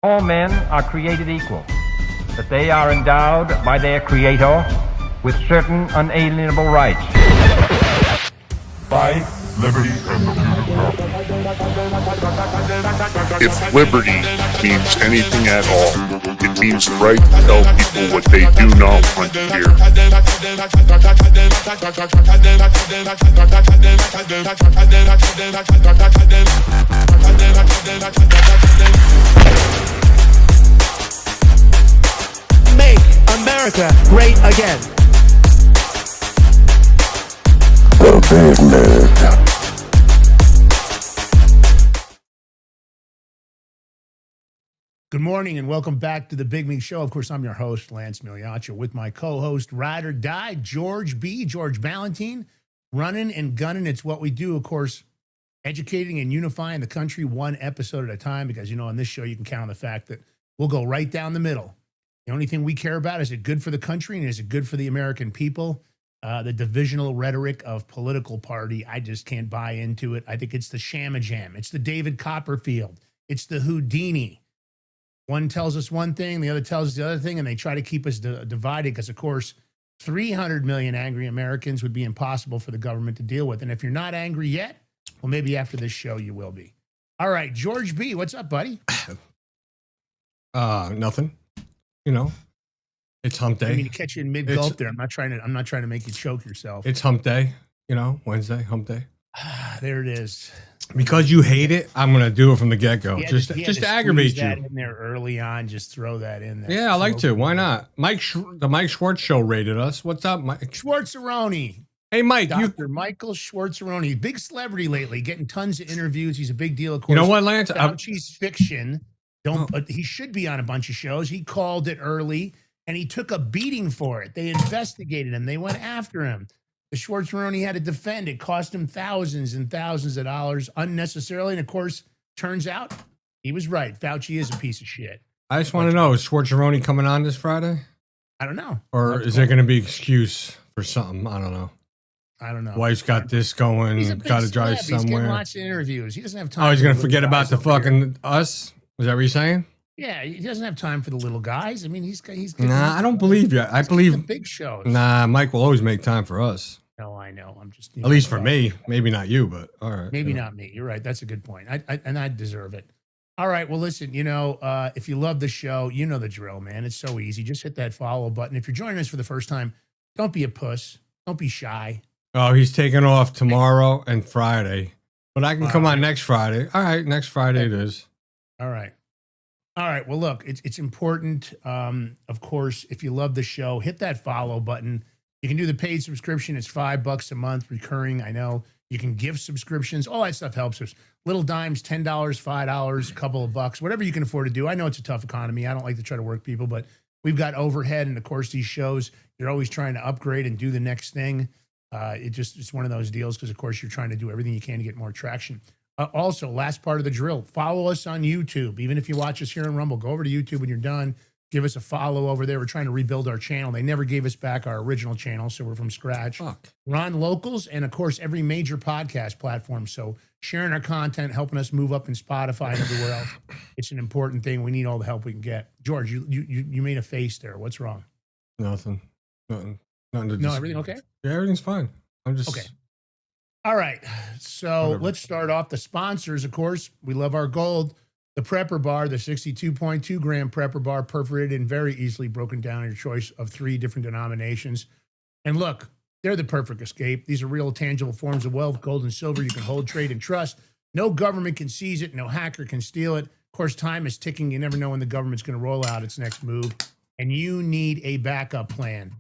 All men are created equal, that they are endowed by their Creator with certain unalienable rights. Life, liberty, and the If liberty means anything at all, it means the right to tell people what they do not want to hear. Make America great again. The Big Nerd. Good morning and welcome back to the Big Mig Show. Of course, I'm your host, Lance Miliaccio, with my co-host, Ride or Die, George Ballantine, running and gunning. It's what we do, of course, educating and unifying the country one episode at a time, because, you know, on this show, you can count on the fact that we'll go right down the middle. The only thing we care about is it good for the country and is it good for the American people? The divisional rhetoric of political party, I just can't buy into it. I think it's the shamajam. It's the David Copperfield. It's the Houdini. One tells us one thing, the other tells us the other thing, and they try to keep us divided because, of course, 300 million angry Americans would be impossible for the government to deal with. And if you're not angry yet, well, maybe after this show you will be. All right, George B., what's up, buddy? Nothing. You know, it's hump day. I mean, to catch you in mid-gulp there. I'm not trying to make you choke yourself. It's hump day. You know, Wednesday, hump day. There it is. Because you hate it, I'm gonna do it from the get-go. Just to aggravate that you. In there early on, just throw that in there. Yeah, I like to. Why not? The Mike Schwartz show rated us. What's up, Mike? Schwartzeroni. Hey, Mike. Dr. Michael Schwartzeroni. Big celebrity lately, getting tons of interviews. He's a big deal, of course. You know what, Lance? Fauci's fiction. But he should be on a bunch of shows. He called it early, and he took a beating for it. They investigated him. They went after him. The Schwartzeroni had to defend. It cost him thousands and thousands of dollars unnecessarily. And of course, turns out he was right. Fauci is a piece of shit. I just want to know, is Schwartzeroni coming on this Friday? I don't know. Or is there going to be excuse for something? I don't know. I don't know. Wife's got this going, got to drive somewhere. He's getting lots of interviews. He doesn't have time. Oh, he's going to forget about the fucking us? Is that what you're saying? Yeah, he doesn't have time for the little guys. I mean, he's Nah, I don't believe you. I believe the big shows. Nah, Mike will always make time for us. No, I know. I'm just at least for me. Maybe not you, but all right. Maybe not me. You're right. That's a good point. I deserve it. All right. Well, listen. You know, if you love the show, you know the drill, man. It's so easy. Just hit that follow button. If you're joining us for the first time, don't be a puss. Don't be shy. Oh, he's taking off tomorrow and Friday, but I can come on next Friday. All right, next Friday it is. All right. All right. Well, look, it's important. Of course, if you love the show, hit that follow button. You can do the paid subscription. It's $5 a month, recurring. I know you can give subscriptions. All that stuff helps us. Little dimes, $10, $5, a couple of bucks, whatever you can afford to do. I know it's a tough economy. I don't like to try to work people, but we've got overhead. And of course, these shows, you're always trying to upgrade and do the next thing. It's one of those deals because, of course, you're trying to do everything you can to get more traction. Also, last part of the drill, follow us on YouTube. Even if you watch us here on Rumble, go over to YouTube when you're done. Give us a follow over there. We're trying to rebuild our channel. They never gave us back our original channel, so we're from scratch. We're on Locals and, of course, every major podcast platform. So sharing our content, helping us move up in Spotify and everywhere else. It's an important thing. We need all the help we can get. George, you made a face there. What's wrong? Nothing. Everything okay? Yeah, everything's fine. I'm just okay. All right. So Let's start off the sponsors. Of course, we love our gold. The Prepper Bar, the 62.2 gram Prepper Bar, perforated and very easily broken down in your choice of 3 different denominations. And look, they're the perfect escape. These are real tangible forms of wealth, gold and silver you can hold, trade, and trust. No government can seize it. No hacker can steal it. Of course, time is ticking. You never know when the government's going to roll out its next move. And you need a backup plan.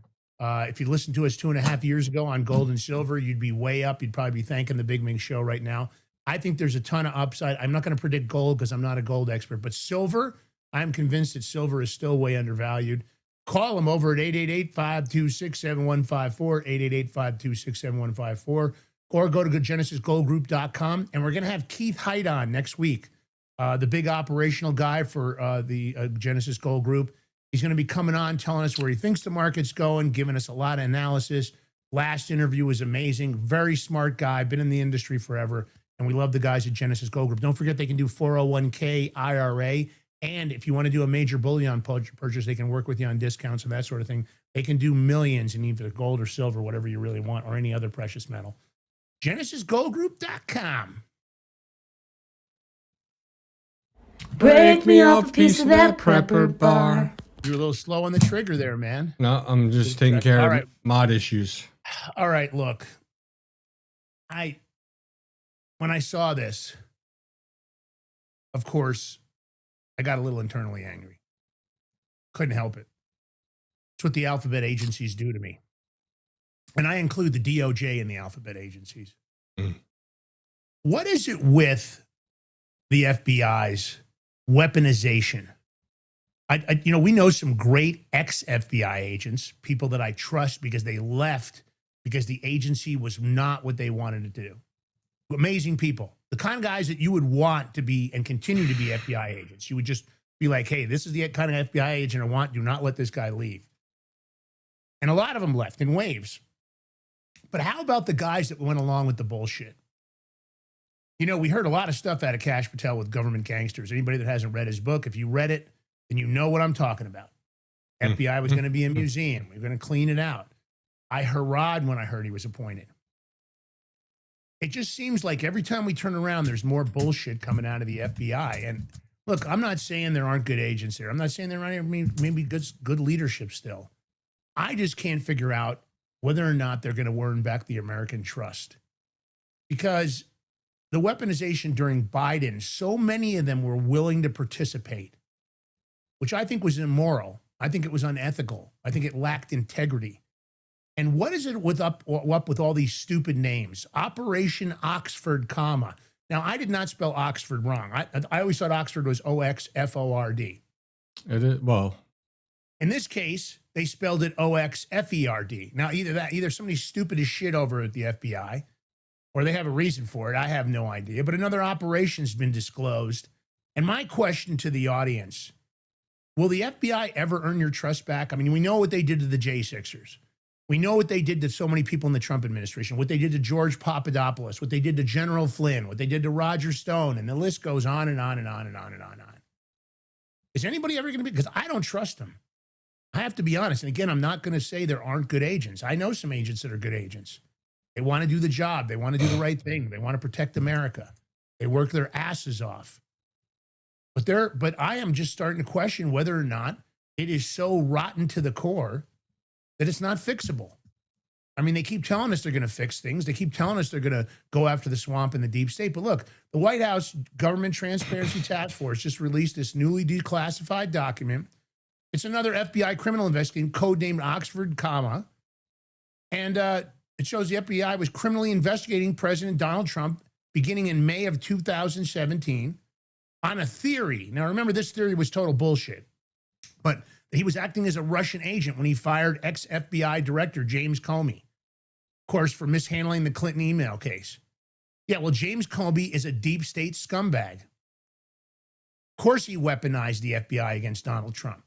If you listened to us 2.5 years ago on gold and silver, you'd be way up. You'd probably be thanking the Big Ming Show right now. I think there's a ton of upside. I'm not going to predict gold because I'm not a gold expert, but silver, I'm convinced that silver is still way undervalued. Call them over at 888-526-7154, 888-526-7154, or go to genesisgoldgroup.com. And we're going to have Keith Height on next week, the big operational guy for the Genesis Gold Group. He's going to be coming on, telling us where he thinks the market's going, giving us a lot of analysis. Last interview was amazing. Very smart guy, been in the industry forever. And we love the guys at Genesis Gold Group. Don't forget they can do 401k, IRA, And if you want to do a major bullion purchase, they can work with you on discounts and that sort of thing. They can do millions in either gold or silver, whatever you really want, or any other precious metal. GenesisGoldGroup.com. Break me off a piece of that prepper bar. You're a little slow on the trigger there, man. No, I'm just taking care All of right. mod issues. All right, look. When I saw this, of course, I got a little internally angry. Couldn't help it. It's what the alphabet agencies do to me. And I include the DOJ in the alphabet agencies. What is it with the FBI's weaponization? We know some great ex-FBI agents, people that I trust because they left because the agency was not what they wanted it to do. Amazing people. The kind of guys that you would want to be and continue to be FBI agents. You would just be like, hey, this is the kind of FBI agent I want. Do not let this guy leave. And a lot of them left in waves. But how about the guys that went along with the bullshit? We heard a lot of stuff out of Kash Patel with Government Gangsters. Anybody that hasn't read his book, if you read it, then you know what I'm talking about. FBI was going to be a museum. We were going to clean it out. I hurrahed when I heard he was appointed. It just seems like every time we turn around, there's more bullshit coming out of the FBI. And look, I'm not saying there aren't good agents there. I'm not saying there aren't maybe good leadership still. I just can't figure out whether or not they're going to earn back the American trust. Because the weaponization during Biden, so many of them were willing to participate, which I think was immoral. I think it was unethical. I think it lacked integrity. And what is it up with all these stupid names? Operation Oxford Comma. Now, I did not spell Oxford wrong. I always thought Oxford was Oxford. It is, well. In this case, they spelled it Oxferd. Now, either somebody's stupid as shit over at the FBI, or they have a reason for it. I have no idea. But another operation's been disclosed. And my question to the audience, will the FBI ever earn your trust back? I mean, we know what they did to the J6ers. We know what they did to so many people in the Trump administration, what they did to George Papadopoulos, what they did to General Flynn, what they did to Roger Stone, and the list goes on and on and on and on and on and on. Is anybody ever going to be? Because I don't trust them. I have to be honest. And again, I'm not going to say there aren't good agents. I know some agents that are good agents. They want to do the job. They want to do the right thing. They want to protect America. They work their asses off. But I am just starting to question whether or not it is so rotten to the core that it's not fixable. I mean, they keep telling us they're going to fix things. They keep telling us they're going to go after the swamp and the deep state. But look, the White House Government Transparency Task Force just released this newly declassified document. It's another FBI criminal investigation, codenamed Oxford Comma. And it shows the FBI was criminally investigating President Donald Trump beginning in May of 2017 on a theory. Now, remember, this theory was total bullshit. But he was acting as a Russian agent when he fired ex-FBI director James Comey, of course, for mishandling the Clinton email case. Yeah, well, James Comey is a deep state scumbag. Of course, he weaponized the FBI against Donald Trump.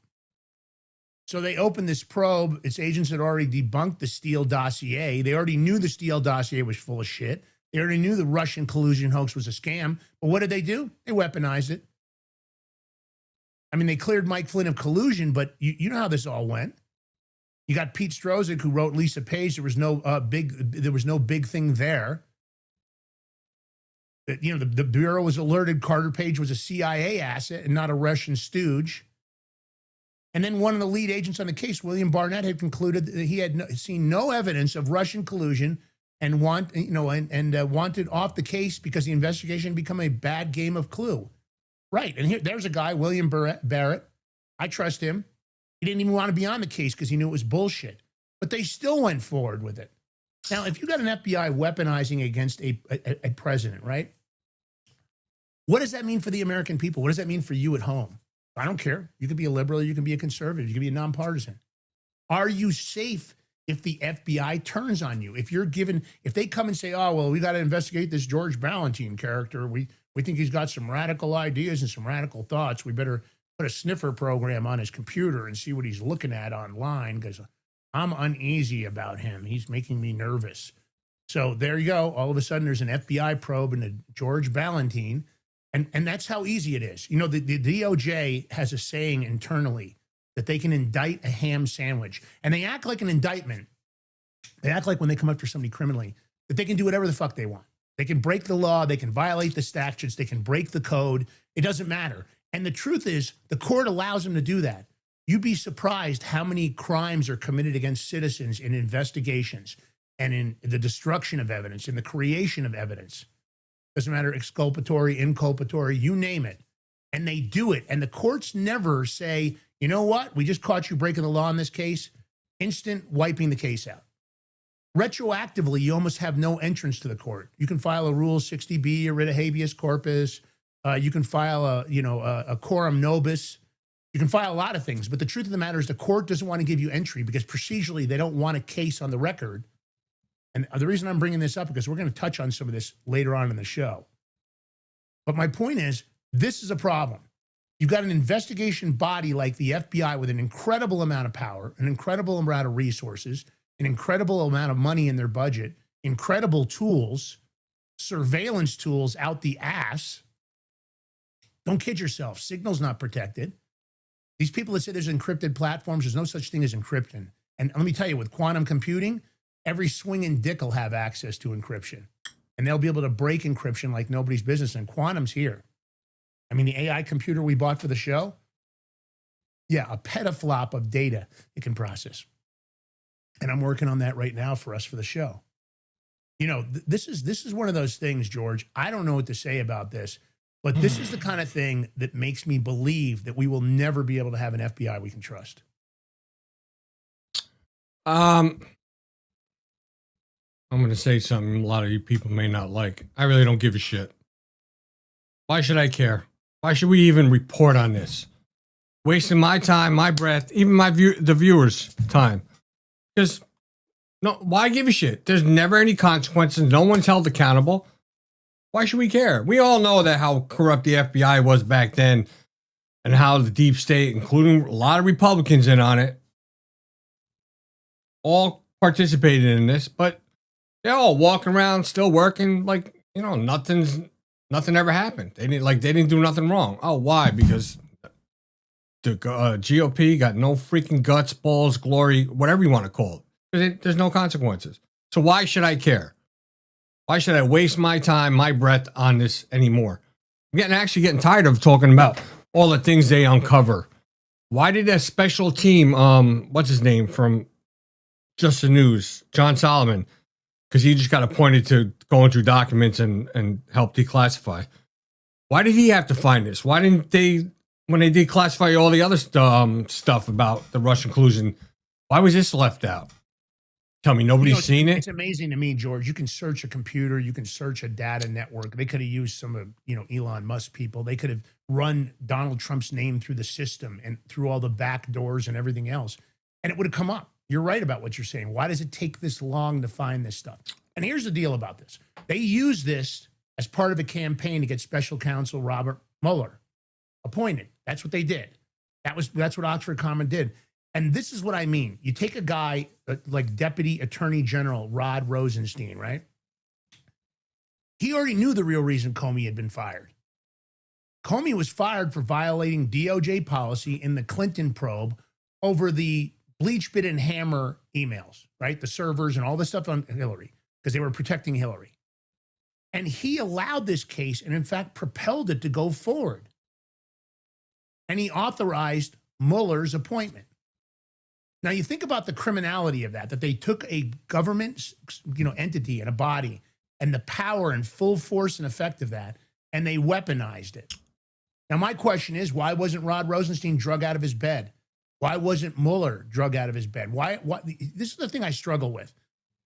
So they opened this probe. Its agents had already debunked the Steele dossier. They already knew the Steele dossier was full of shit. They already knew the Russian collusion hoax was a scam. But what did they do? They weaponized it. I mean, they cleared Mike Flynn of collusion, but you know how this all went. You got Pete Strzok, who wrote Lisa Page. There was no big thing there. The Bureau was alerted Carter Page was a CIA asset and not a Russian stooge. And then one of the lead agents on the case, William Barnett, had concluded that he had seen no evidence of Russian collusion and wanted off the case because the investigation had become a bad game of Clue. Right. And there's a guy, William Barrett. I trust him. He didn't even want to be on the case because he knew it was bullshit. But they still went forward with it. Now, if you got an FBI weaponizing against a president, right? What does that mean for the American people? What does that mean for you at home? I don't care. You could be a liberal, you can be a conservative, you can be a nonpartisan. Are you safe if the FBI turns on you? If they come and say, oh, well, we got to investigate this George Ballantine character. We think he's got some radical ideas and some radical thoughts. We better put a sniffer program on his computer and see what he's looking at online because I'm uneasy about him. He's making me nervous. So there you go. All of a sudden, there's an FBI probe into George Ballantine. And that's how easy it is. You know, the DOJ has a saying internally that they can indict a ham sandwich. And they act like an indictment. They act like when they come after somebody criminally, that they can do whatever the fuck they want. They can break the law. They can violate the statutes. They can break the code. It doesn't matter. And the truth is, the court allows them to do that. You'd be surprised how many crimes are committed against citizens in investigations and in the destruction of evidence, in the creation of evidence. Doesn't matter, exculpatory, inculpatory, you name it. And they do it. And the courts never say, you know what? We just caught you breaking the law in this case. Instant wiping the case out. Retroactively, you almost have no entrance to the court. You can file a Rule 60B, a writ of habeas corpus. You can file a quorum nobis. You can file a lot of things. But the truth of the matter is the court doesn't want to give you entry because procedurally they don't want a case on the record. And the reason I'm bringing this up is because we're going to touch on some of this later on in the show. But my point is, this is a problem. You've got an investigation body like the FBI with an incredible amount of power, an incredible amount of resources, an incredible amount of money in their budget, incredible tools, surveillance tools out the ass. Don't kid yourself. Signal's not protected. These people that say there's encrypted platforms, there's no such thing as encryption. And let me tell you, with quantum computing, every swinging dick will have access to encryption. And they'll be able to break encryption like nobody's business. And quantum's here. I mean, the AI computer we bought for the show, yeah, a petaflop of data it can process. And I'm working on that right now for us for the show. You know, this is one of those things, George. I don't know what to say about this, but this is the kind of thing that makes me believe that we will never be able to have an FBI we can trust. I'm going to say something a lot of you people may not like. I really don't give a shit. Why should I care? Why should we even report on this? Wasting my time, my breath, even the viewers' time. Because, no, why give a shit? There's never any consequences. No one's held accountable. Why should we care? We all know that how corrupt the FBI was back then and how the deep state, including a lot of Republicans in on it, all participated in this, but they're all walking around, still working like, you know, nothing ever happened. They didn't do nothing wrong. Oh, why? Because the GOP got no freaking guts, balls, glory, whatever you want to call it. Because there's no consequences. So why should I care? Why should I waste my time, my breath on this anymore? I'm actually getting tired of talking about all the things they uncover. Why did a special team, what's his name from Just the News, John Solomon, because he just got appointed to going through documents and help declassify. Why did he have to find this? Why didn't they, when they declassify all the other stuff about the Russian collusion, why was this left out? Tell me, nobody's seen it? It's amazing to me, George. You can search a computer. You can search a data network. They could have used some of, Elon Musk people. They could have run Donald Trump's name through the system and through all the back doors and everything else. And it would have come up. You're right about what you're saying. Why does it take this long to find this stuff? And here's the deal about this. They use this as part of a campaign to get special counsel Robert Mueller appointed. That's what they did. That's what Oxford Comma did. And this is what I mean. You take a guy like Deputy Attorney General Rod Rosenstein, right? He already knew the real reason Comey had been fired. Comey was fired for violating DOJ policy in the Clinton probe over the bleach, bit, and hammer emails, right? The servers and all the stuff on Hillary, because they were protecting Hillary. And he allowed this case and, in fact, propelled it to go forward. And he authorized Mueller's appointment. Now, you think about the criminality of that they took a government, entity and a body and the power and full force and effect of that, and they weaponized it. Now, my question is, why wasn't Rod Rosenstein drug out of his bed? Why wasn't Mueller drug out of his bed? Why? This is the thing I struggle with.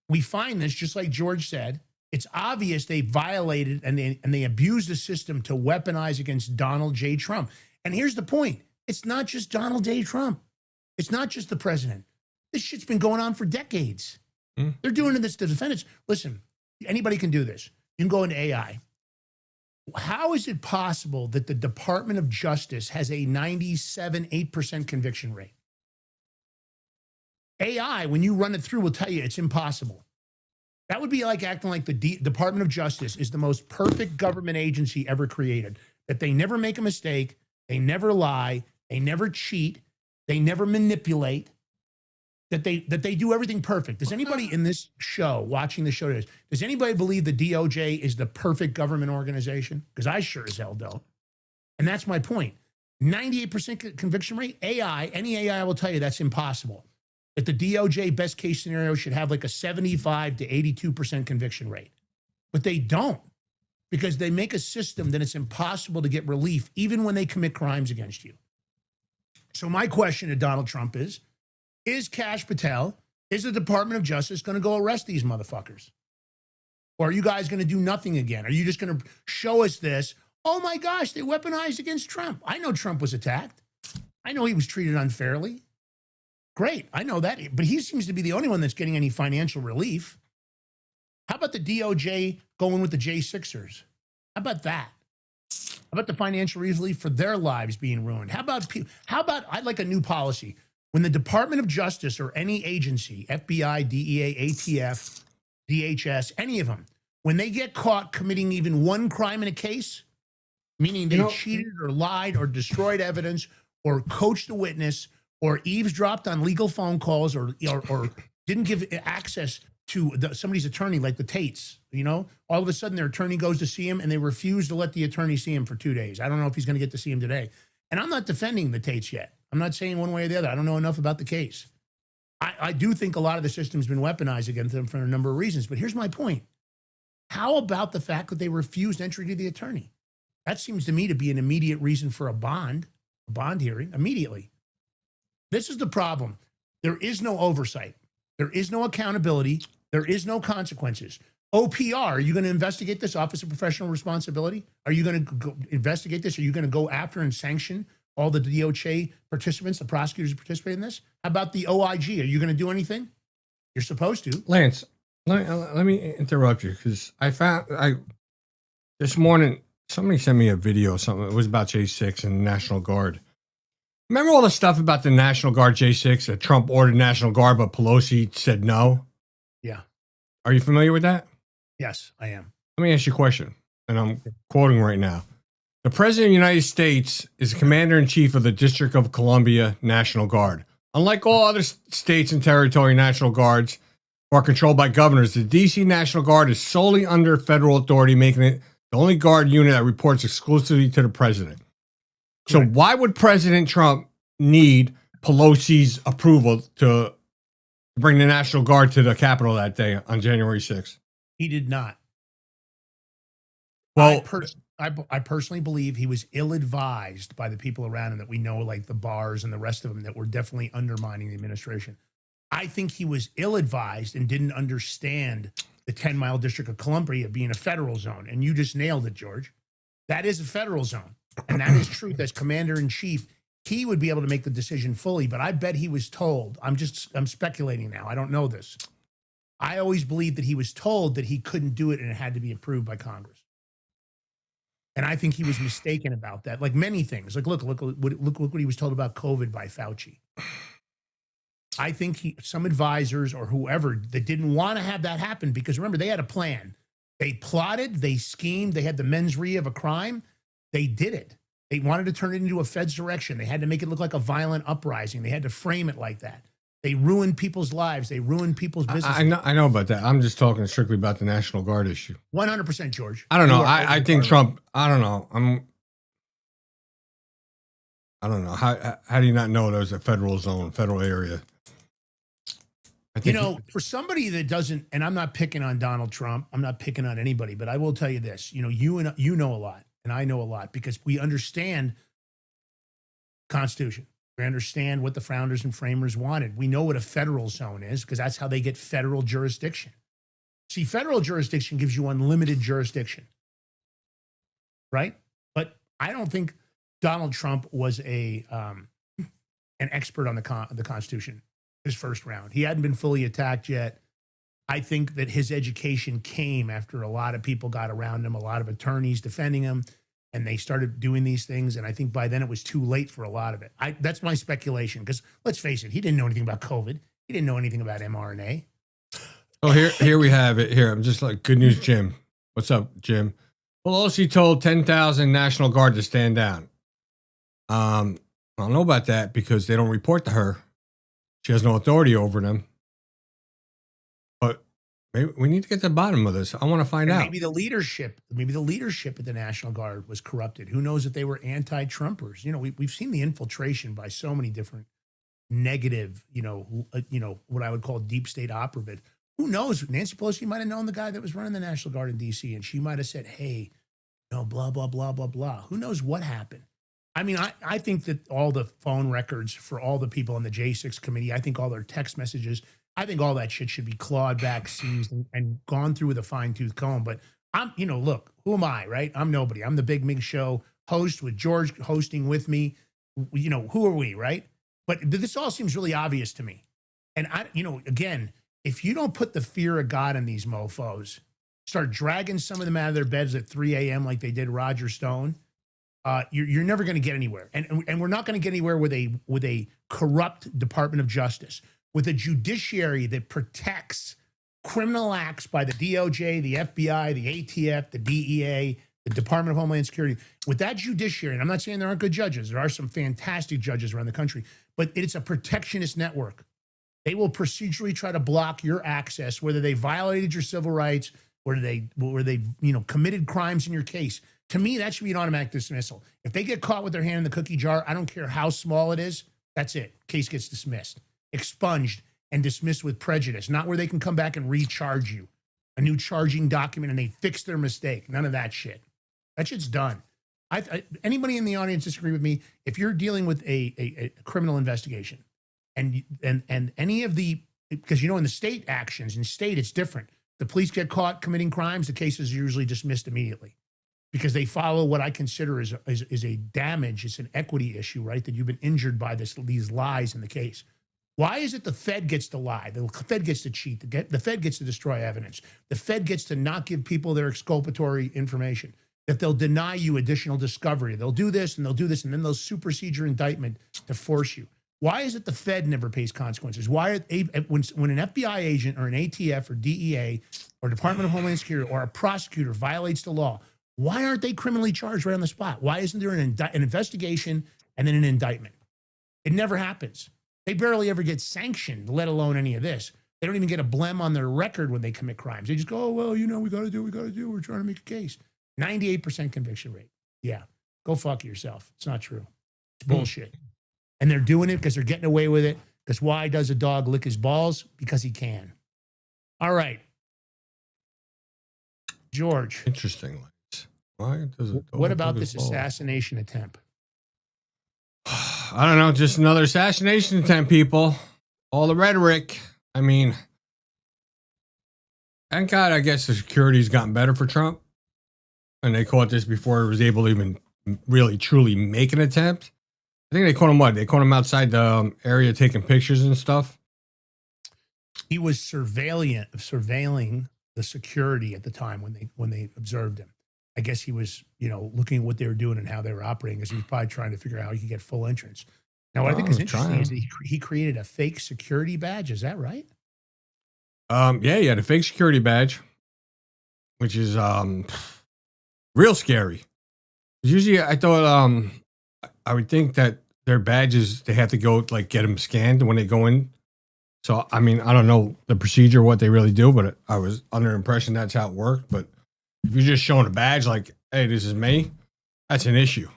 We find this, just like George said, it's obvious they violated and they abused the system to weaponize against Donald J. Trump. And here's the point. It's not just Donald J. Trump. It's not just the president. This shit's been going on for decades. They're doing this to defendants. Listen, anybody can do this. You can go into AI. How is it possible that the Department of Justice has a 97.8% conviction rate? AI, when you run it through, will tell you it's impossible. That would be like acting like the Department of Justice is the most perfect government agency ever created. that they never make a mistake, they never lie, they never cheat, they never manipulate, that they do everything perfect. Does anybody in this show, watching the show, does anybody believe the DOJ is the perfect government organization? Because I sure as hell don't. And that's my point. 98% conviction rate, any AI will tell you that's impossible. That the DOJ best case scenario should have like a 75 to 82% conviction rate. But they don't, because they make a system that it's impossible to get relief even when they commit crimes against you. So my question to Donald Trump is Kash Patel, is the Department of Justice going to go arrest these motherfuckers? Or are you guys going to do nothing again? Are you just going to show us this? Oh my gosh, they weaponized against Trump. I know Trump was attacked. I know he was treated unfairly. Great, I know that. But he seems to be the only one that's getting any financial relief. How about the DOJ going with the J6ers? How about that? How about the financial relief for their lives being ruined? How about I'd like a new policy. When the Department of Justice or any agency, FBI, DEA, ATF, DHS, any of them, when they get caught committing even one crime in a case, meaning they cheated or lied or destroyed evidence or coached a witness or eavesdropped on legal phone calls or didn't give access to somebody's attorney, like the Tates, all of a sudden their attorney goes to see him and they refuse to let the attorney see him for 2 days. I don't know if he's going to get to see him today. And I'm not defending the Tates yet. I'm not saying one way or the other. I don't know enough about the case. I do think a lot of the system's been weaponized against them for a number of reasons. But here's my point. How about the fact that they refused entry to the attorney? That seems to me to be an immediate reason for a bond hearing immediately. This is the problem. There is no oversight. There is no accountability. There is no consequences. OPR, are you going to investigate this, Office of Professional Responsibility? Are you going to investigate this? Are you going to go after and sanction all the DOJ participants, the prosecutors who participate in this? How about the OIG? Are you going to do anything? You're supposed to. Lance, let me interrupt you, because this morning, somebody sent me a video, something. It was about J6 and the National Guard. Remember all the stuff about the National Guard J6 that Trump ordered National Guard, but Pelosi said no? Yeah. Are you familiar with that? Yes, I am. Let me ask you a question, and I'm quoting right now. The President of the United States is Commander-in-Chief of the District of Columbia National Guard. Unlike all other states and territory National Guards who are controlled by governors, the D.C. National Guard is solely under federal authority, making it the only guard unit that reports exclusively to the president. So why would President Trump need Pelosi's approval to bring the National Guard to the Capitol that day on January 6th? He did not. Well, I personally believe he was ill-advised by the people around him that we know, like the bars and the rest of them, that were definitely undermining the administration. I think he was ill-advised and didn't understand the 10-mile District of Columbia being a federal zone. And you just nailed it, George. That is a federal zone. And that is true. As commander-in-chief, he would be able to make the decision fully. But I bet he was told, I'm speculating now. I don't know this. I always believed that he was told that he couldn't do it and it had to be approved by Congress. And I think he was mistaken about that. Like many things. Like, look what he was told about COVID by Fauci. I think some advisors or whoever that didn't want to have that happen, because remember, they had a plan. They plotted, they schemed, they had the mens rea of a crime. They did it. They wanted to turn it into a fedsurrection. They had to make it look like a violent uprising. They had to frame it like that. They ruined people's lives. They ruined people's business. I know about that. I'm just talking strictly about the National Guard issue. 100%, George. I don't know. I think Trump, I don't know. I don't know. How do you not know there's a federal zone, federal area? For somebody that doesn't, and I'm not picking on Donald Trump, I'm not picking on anybody, but I will tell you this, you know a lot, and I know a lot, because we understand Constitution. We understand what the founders and framers wanted. We know what a federal zone is, because that's how they get federal jurisdiction. See, federal jurisdiction gives you unlimited jurisdiction, right? But I don't think Donald Trump was an expert on the Constitution. His first round. He hadn't been fully attacked yet. I think that his education came after a lot of people got around him, a lot of attorneys defending him, and they started doing these things. And I think by then it was too late for a lot of it. That's my speculation, because let's face it, he didn't know anything about COVID. He didn't know anything about mRNA. Oh, here we have it. Here, I'm just like, good news, Jim. What's up, Jim? Pelosi told 10,000 National Guard to stand down. I don't know about that because they don't report to her. She has no authority over them. But maybe we need to get to the bottom of this. I want to find out. Maybe the leadership at the National Guard was corrupted. Who knows if they were anti-Trumpers? You know, we've seen the infiltration by so many different negative, what I would call deep state operatives. Who knows? Nancy Pelosi might have known the guy that was running the National Guard in D.C. and she might have said, hey, blah, blah, blah, blah, blah. Who knows what happened? I mean, I think that all the phone records for all the people on the J6 committee, I think all their text messages, I think all that shit should be clawed back, seized, and gone through with a fine-tooth comb. But look, who am I, right? I'm nobody. I'm the Big Mig Show host with George hosting with me. Who are we, right? But this all seems really obvious to me. And again, if you don't put the fear of God in these mofos, start dragging some of them out of their beds at 3 a.m. like they did Roger Stone, you're never going to get anywhere. And we're not going to get anywhere with a corrupt Department of Justice, with a judiciary that protects criminal acts by the DOJ, the FBI, the ATF, the DEA, the Department of Homeland Security. With that judiciary, and I'm not saying there aren't good judges. There are some fantastic judges around the country, but it's a protectionist network. They will procedurally try to block your access, whether they violated your civil rights, whether they committed crimes in your case. To me, that should be an automatic dismissal. If they get caught with their hand in the cookie jar, I don't care how small it is. That's it. Case gets dismissed, expunged, and dismissed with prejudice. Not where they can come back and recharge you, a new charging document, and they fix their mistake. None of that shit. That shit's done. Anybody in the audience disagree with me? If you're dealing with a criminal investigation, and any of the, because in the state actions, in state it's different. The police get caught committing crimes, the case is usually dismissed immediately because they follow what I consider is a damage. It's an equity issue, right? That you've been injured by these lies in the case. Why is it the Fed gets to lie? The Fed gets to cheat. The Fed gets to destroy evidence. The Fed gets to not give people their exculpatory information. That they'll deny you additional discovery. They'll do this and they'll do this, and then they'll supersede your indictment to force you. Why is it the Fed never pays consequences? Why when an FBI agent or an ATF or DEA or Department of Homeland Security or a prosecutor violates the law, why aren't they criminally charged right on the spot? Why isn't there an investigation and then an indictment? It never happens. They barely ever get sanctioned, let alone any of this. They don't even get a blem on their record when they commit crimes. They just go, oh, well, we got to do. We're trying to make a case. 98% conviction rate. Yeah, go fuck yourself. It's not true. It's bullshit. And they're doing it because they're getting away with it. Because why does a dog lick his balls? Because he can. All right. George. Interesting. Why does it? What about this assassination attempt? I don't know. Just another assassination attempt, people. All the rhetoric. I mean, thank God, I guess the security's gotten better for Trump. And they caught this before he was able to even really, truly make an attempt. I think they caught him what? They caught him outside the area taking pictures and stuff. He was surveilling the security at the time when they observed him. I guess he was, looking at what they were doing and how they were operating, because he was probably trying to figure out how he could get full entrance. Now, what I think is interesting is that he created a fake security badge. Is that right? Yeah, he had a fake security badge, which is real scary. Usually, I thought I would think that their badges, they have to go get them scanned when they go in. So, I mean, I don't know the procedure, what they really do, but I was under the impression that's how it worked. But if you're just showing a badge like, hey, this is me, that's an issue.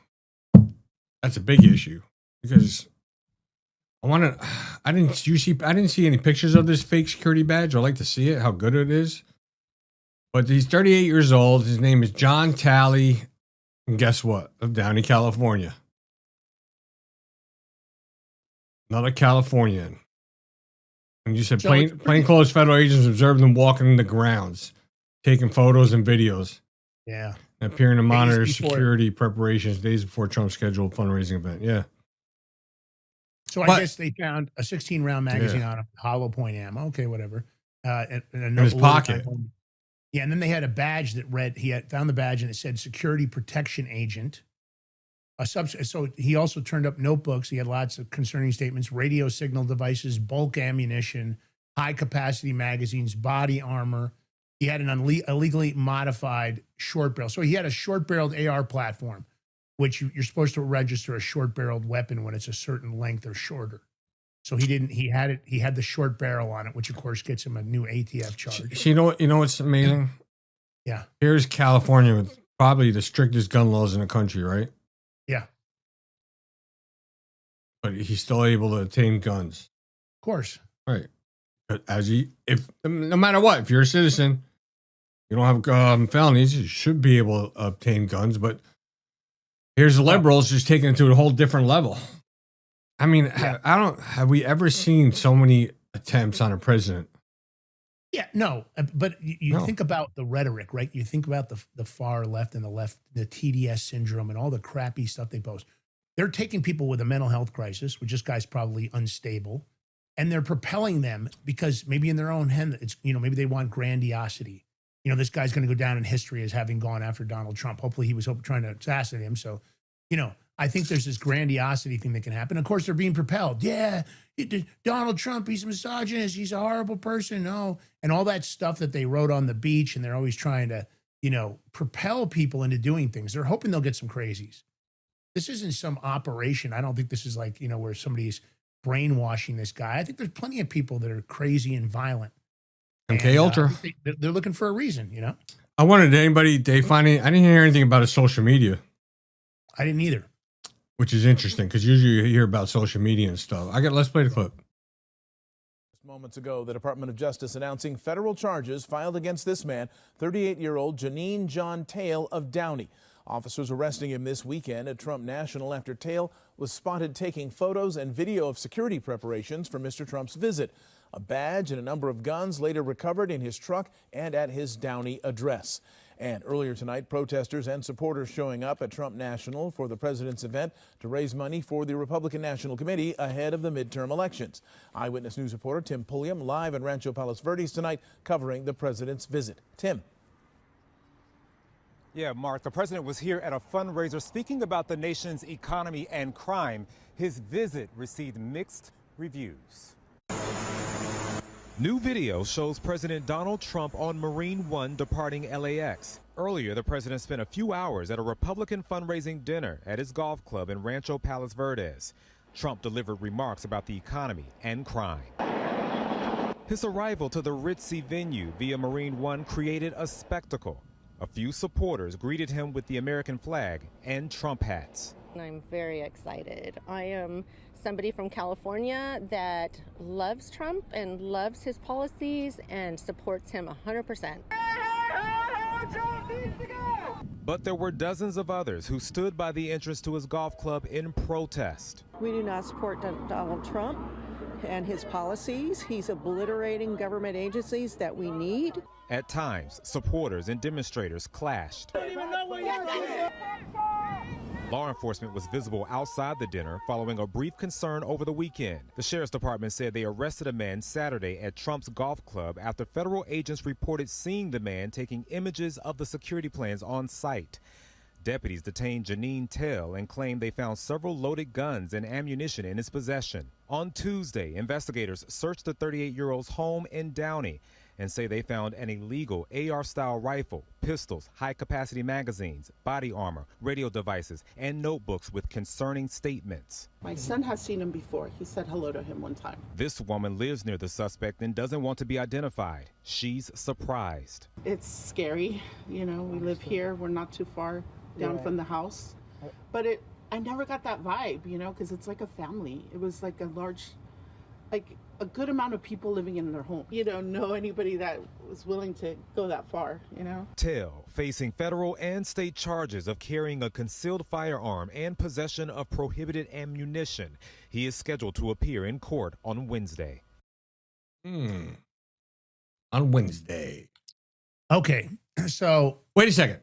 That's a big issue because I didn't see any pictures of this fake security badge. I'd like to see it, how good it is. But he's 38 years old. His name is John Talley. And guess what? Of Downey, California. Another Californian. And you said plainclothes federal agents observed them walking in the grounds, taking photos and videos. Yeah. And appearing to monitor security preparations days before Trump's scheduled fundraising event. Yeah. So I guess they found a 16-round magazine on a hollow point ammo. Okay, whatever. In his pocket. Yeah, and then they had a badge that read, he had found the badge and it said security protection agent. So he also turned up notebooks. He had lots of concerning statements, radio signal devices, bulk ammunition, high capacity magazines, body armor, he had an illegally modified short barrel. So he had a short barreled AR platform, which you're supposed to register a short barreled weapon when it's a certain length or shorter. So he didn't. He had the short barrel on it, which of course gets him a new ATF charge. You know what's amazing? Yeah. Here's California with probably the strictest gun laws in the country, right? Yeah. But he's still able to obtain guns. Of course. Right. But no matter what, if you're a citizen, you don't have felonies, you should be able to obtain guns. But here's the liberals just taking it to a whole different level. I mean, have we ever seen so many attempts on a president? Yeah, no, but you think about the rhetoric, right? You think about the far left and the TDS syndrome and all the crappy stuff they post. They're taking people with a mental health crisis, which this guy's probably unstable, and they're propelling them because maybe in their own head, it's, maybe they want grandiosity. This guy's going to go down in history as having gone after Donald Trump. Hopefully he was trying to assassinate him. So, I think there's this grandiosity thing that can happen. Of course, they're being propelled. Yeah, Donald Trump, he's a misogynist. He's a horrible person. No. And all that stuff that they wrote on the beach, and they're always trying to, propel people into doing things. They're hoping they'll get some crazies. This isn't some operation. I don't think this is like, where somebody's brainwashing this guy. I think there's plenty of people that are crazy and violent. MK Ultra. They're looking for a reason, I wondered, I didn't hear anything about his social media. I didn't either. Which is interesting because usually you hear about social media and stuff. Let's play the clip. Moments ago, the Department of Justice announcing federal charges filed against this man, 38-year-old Janine John Tale of Downey. Officers arresting him this weekend at Trump National after Tale was spotted taking photos and video of security preparations for Mr. Trump's visit. A badge and a number of guns later recovered in his truck and at his Downey address. And earlier tonight, protesters and supporters showing up at Trump National for the president's event to raise money for the Republican National Committee ahead of the midterm elections. Eyewitness News reporter Tim Pulliam live in Rancho Palos Verdes tonight covering the president's visit. Tim. Yeah, Mark, the president was here at a fundraiser speaking about the nation's economy and crime. His visit received mixed reviews. New video shows President Donald Trump on Marine One departing LAX. Earlier, the president spent a few hours at a Republican fundraising dinner at his golf club in Rancho Palos Verdes. Trump delivered remarks about the economy and crime. His arrival to the ritzy venue via Marine One created a spectacle. A few supporters greeted him with the American flag and Trump hats. I'm very excited. I am somebody from California that loves Trump and loves his policies and supports him 100%. But there were dozens of others who stood by the entrance to his golf club in protest. We do not support Donald Trump and his policies. He's obliterating government agencies that we need. At times, supporters and demonstrators clashed. Law enforcement was visible outside the dinner following a brief concern over the weekend. The sheriff's department said they arrested a man Saturday at Trump's golf club after federal agents reported seeing the man taking images of the security plans on site. Deputies detained Janine Tale and claimed they found several loaded guns and ammunition in his possession. On Tuesday, investigators searched the 38-year-old's home in Downey and say they found an illegal AR-style rifle, pistols, high-capacity magazines, body armor, radio devices, and notebooks with concerning statements. My son has seen him before. He said hello to him one time. This woman lives near the suspect and doesn't want to be identified. She's surprised. It's scary. We live here. We're not too far down from the house. But I never got that vibe, because it's like a family. It was like a good amount of people living in their home. You don't know anybody that was willing to go that far, Tale facing federal and state charges of carrying a concealed firearm and possession of prohibited ammunition. He is scheduled to appear in court on Wednesday. On Wednesday. Okay, so wait a second.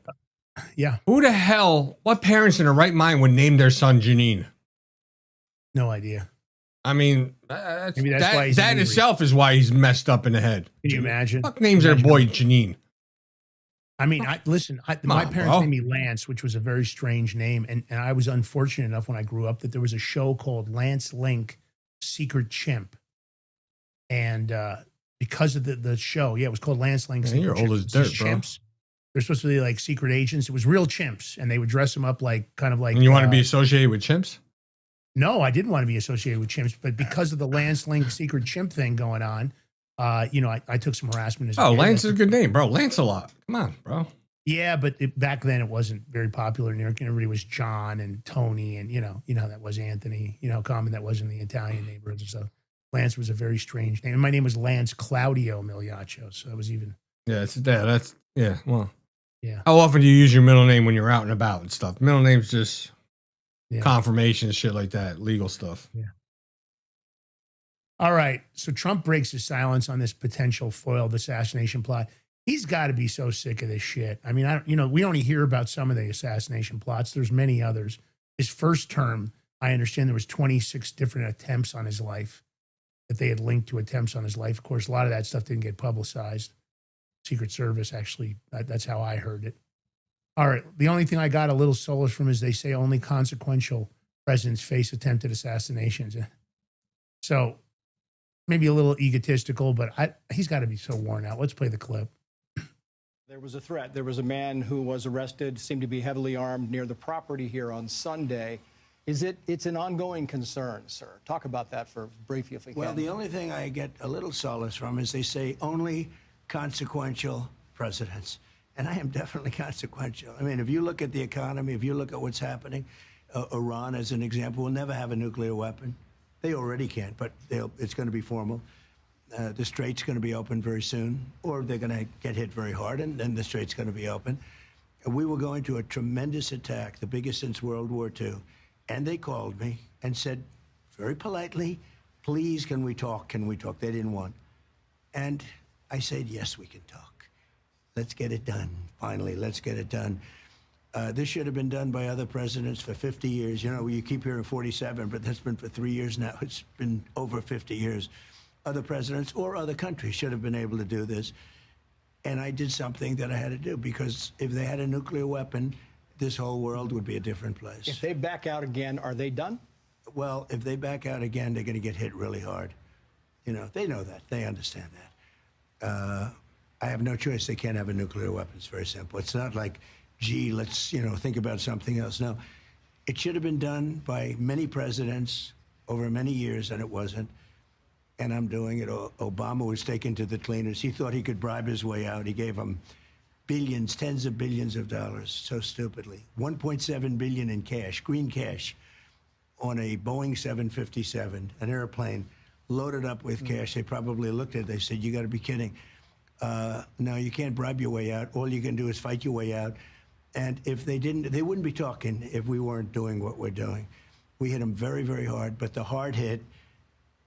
Yeah. What parents in their right mind would name their son Janine? No idea. I mean, maybe that's why that itself is why he's messed up in the head. Can you imagine? Fuck names their boy Janine. I mean, my parents named me Lance, which was a very strange name. And I was unfortunate enough when I grew up that there was a show called Lance Link, Secret Chimp. And because of the show. Yeah, it was called Lance Link. Man, you're old as Chimps. dirt, bro. Chimps. They're supposed to be like secret agents. It was real chimps, and they would dress them up like kind of like. And you want to be associated with chimps? No, I didn't want to be associated with chimps, but because of the Lance Link secret chimp thing going on, I took some harassment. As a kid. Lance is a good name, bro. Lancelot. Come on, bro. Yeah, but back then it wasn't very popular in New York. And everybody was John and Tony, and you know that was Anthony. You know how common that was in the Italian neighborhoods and stuff. Lance was a very strange name. And my name was Lance Claudio Migliaccio, so it was even. Yeah, that's Well, yeah. How often do you use your middle name when you're out and about and stuff? Middle name's just confirmation, shit like that, legal stuff. Yeah. All right. So Trump breaks his silence on this potential foiled assassination plot. He's got to be so sick of this shit. I mean, we only hear about some of the assassination plots. There's many others. His first term, I understand there was 26 different attempts on his life that they had linked to attempts on his life. Of course, a lot of that stuff didn't get publicized. Secret Service, actually, that's how I heard it. All right. The only thing I got a little solace from is they say only consequential presidents face attempted assassinations. So maybe a little egotistical, but he's got to be so worn out. Let's play the clip. There was a threat. There was a man who was arrested, seemed to be heavily armed near the property here on Sunday. It's an ongoing concern, sir. Talk about that for briefly if we can. Well, the only thing I get a little solace from is they say only consequential presidents. And I am definitely consequential. I mean, if you look at the economy, if you look at what's happening, Iran, as an example, will never have a nuclear weapon. They already can't, but it's going to be formal. The Strait's going to be open very soon, or they're going to get hit very hard, and then the Strait's going to be open. And we were going to a tremendous attack, the biggest since World War II. And they called me and said, very politely, please, can we talk? Can we talk? They didn't want. And I said, yes, we can talk. Let's get it done. Finally, let's get it done. This should have been done by other presidents for 50 years. You know, you keep hearing 47, but that's been for 3 years now. It's been over 50 years. Other presidents or other countries should have been able to do this. And I did something that I had to do, because if they had a nuclear weapon, this whole world would be a different place. If they back out again, are they done? Well, if they back out again, they're going to get hit really hard. You know, they know that. They understand that. I have no choice. They can't have a nuclear weapon. It's very simple. It's not like, gee, let's, think about something else. No, it should have been done by many presidents over many years, and it wasn't. And I'm doing it. Obama was taken to the cleaners. He thought he could bribe his way out. He gave them billions, tens of billions of dollars, so stupidly. 1.7 billion in cash, green cash, on a Boeing 757, an airplane loaded up with cash. They probably looked at it. They said, you got to be kidding. No, you can't bribe your way out. All you can do is fight your way out. And if they didn't, they wouldn't be talking if we weren't doing what we're doing. We hit them very, very hard, but the hard hit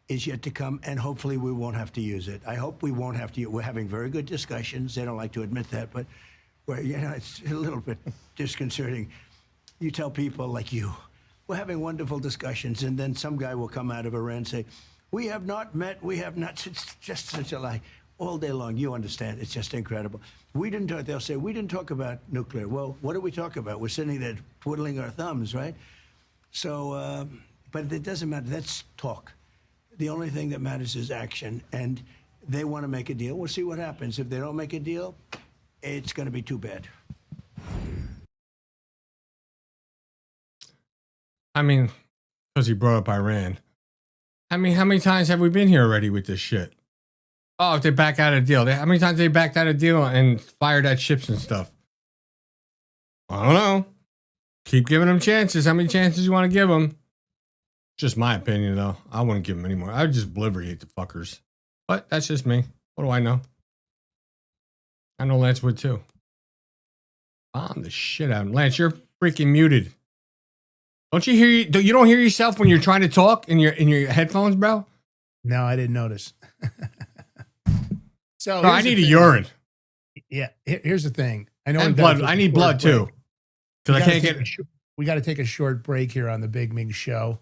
is yet to come, and hopefully we won't have to use it. I hope we won't have to. We're having very good discussions. They don't like to admit that, but it's a little bit disconcerting. You tell people like you, we're having wonderful discussions, and then some guy will come out of Iran and say, we have not met, we have not, it's just such a lie. All day long, you understand, it's just incredible. We didn't talk, they'll say, we didn't talk about nuclear. Well, what do we talk about? We're sitting there twiddling our thumbs, right? So, but it doesn't matter, that's talk. The only thing that matters is action, and they want to make a deal. We'll see what happens. If they don't make a deal, it's going to be too bad. I mean, because he brought up Iran. I mean, how many times have we been here already with this shit? Oh, if they back out of a deal. How many times they backed out of a deal and fired at ships and stuff? I don't know. Keep giving them chances. How many chances you want to give them? Just my opinion, though. I wouldn't give them any more. I would just obliterate the fuckers. But that's just me. What do I know? I know Lance would, too. Bomb the shit out of him. Lance, you're freaking muted. Don't you hear you don't hear yourself when you're trying to talk in your headphones, bro? No, I didn't notice. So I need a urine. Yeah, here's the thing. I know. And blood. I need blood too. Because I can't get. We got to take a short break here on the Big Mig Show.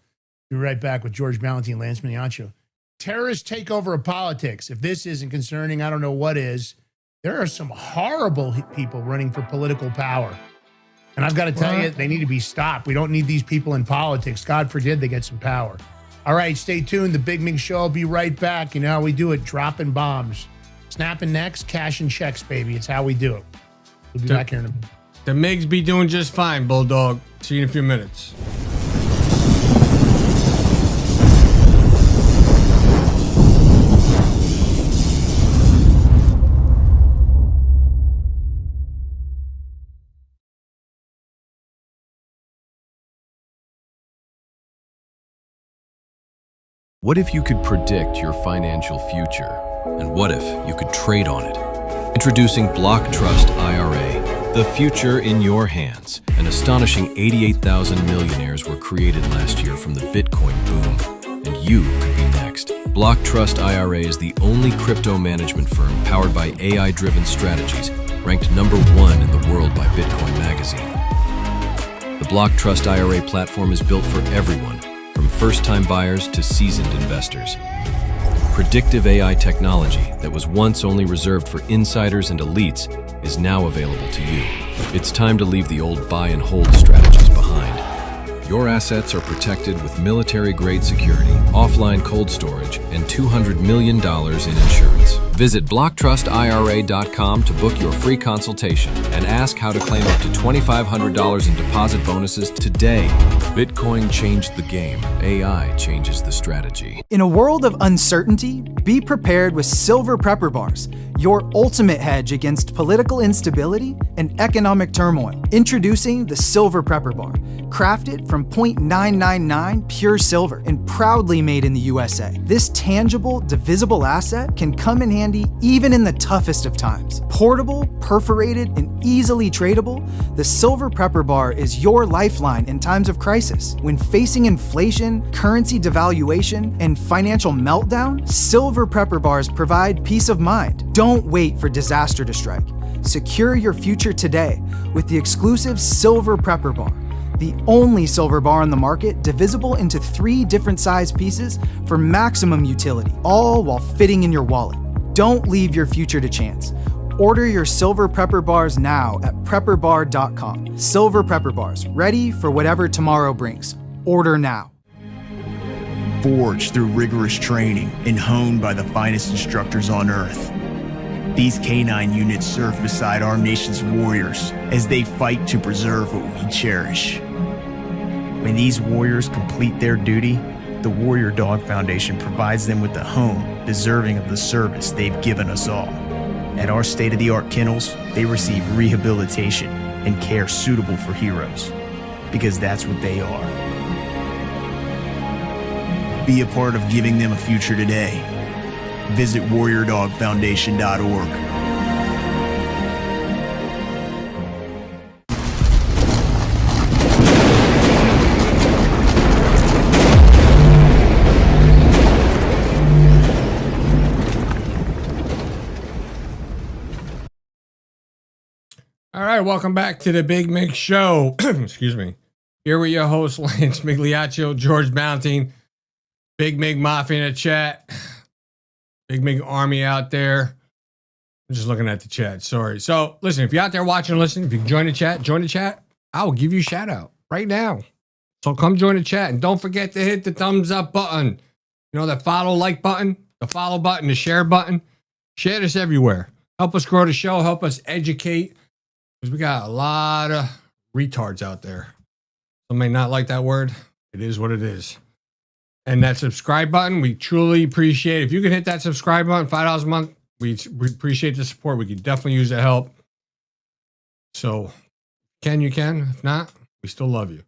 Be right back with George Ballantyne, Lance Migliaccio. Terrorist takeover of politics. If this isn't concerning, I don't know what is. There are some horrible people running for political power. And I've got to tell you, they need to be stopped. We don't need these people in politics. God forbid they get some power. All right, stay tuned. The Big Mig Show. I'll be right back. You know how we do it, dropping bombs. Snapping necks, cashing checks, baby. It's how we do it. We'll be back here in a minute. The Migs be doing just fine, Bulldog. See you in a few minutes. What if you could predict your financial future? And what if you could trade on it? Introducing Block Trust IRA, the future in your hands. An astonishing 88,000 millionaires were created last year from the Bitcoin boom, and you could be next. Block Trust IRA is the only crypto management firm powered by AI-driven strategies, ranked #1 in the world by Bitcoin Magazine. The Block Trust IRA platform is built for everyone, from first-time buyers to seasoned investors. Predictive AI technology that was once only reserved for insiders and elites is now available to you. It's time to leave the old buy and hold strategies behind. Your assets are protected with military-grade security, offline cold storage, and $200 million in insurance. Visit BlockTrustIRA.com to book your free consultation and ask how to claim up to $2,500 in deposit bonuses today. Bitcoin changed the game. AI changes the strategy. In a world of uncertainty, be prepared with Silver Prepper Bars, your ultimate hedge against political instability and economic turmoil. Introducing the Silver Prepper Bar, crafted from 0.999 pure silver and proudly made in the USA. This tangible, divisible asset can come in handy even in the toughest of times. Portable, perforated, and easily tradable, the Silver Prepper Bar is your lifeline in times of crisis. When facing inflation, currency devaluation, and financial meltdown, Silver Prepper Bars provide peace of mind. Don't wait for disaster to strike. Secure your future today with the exclusive Silver Prepper Bar, the only silver bar on the market divisible into 3 different size pieces for maximum utility, all while fitting in your wallet. Don't leave your future to chance. Order your Silver Prepper Bars now at prepperbar.com. Silver Prepper Bars, ready for whatever tomorrow brings. Order now. Forged through rigorous training and honed by the finest instructors on earth, these canine units serve beside our nation's warriors as they fight to preserve what we cherish. When these warriors complete their duty, the Warrior Dog Foundation provides them with a home deserving of the service they've given us all. At our state-of-the-art kennels, they receive rehabilitation and care suitable for heroes, because that's what they are. Be a part of giving them a future today. Visit warriordogfoundation.org. All right, welcome back to the Big Mig Show. Excuse me. Here with your host, Lance Migliaccio, George Bounting, Big Mig Mafia in the chat, Big Mig Army out there. I'm just looking at the chat. Sorry. So, listen, if you're out there watching, listen, if you can join the chat, I will give you a shout out right now. So come join the chat. And don't forget to hit the thumbs up button. You know, that like button, the follow button, the share button. Share this everywhere. Help us grow the show. Help us educate. Because we got a lot of retards out there. Some may not like that word. It is what it is. And that subscribe button, we truly appreciate it. If you can hit that subscribe button, $5 a month, we appreciate the support. We could definitely use the help. So, you can. If not, we still love you.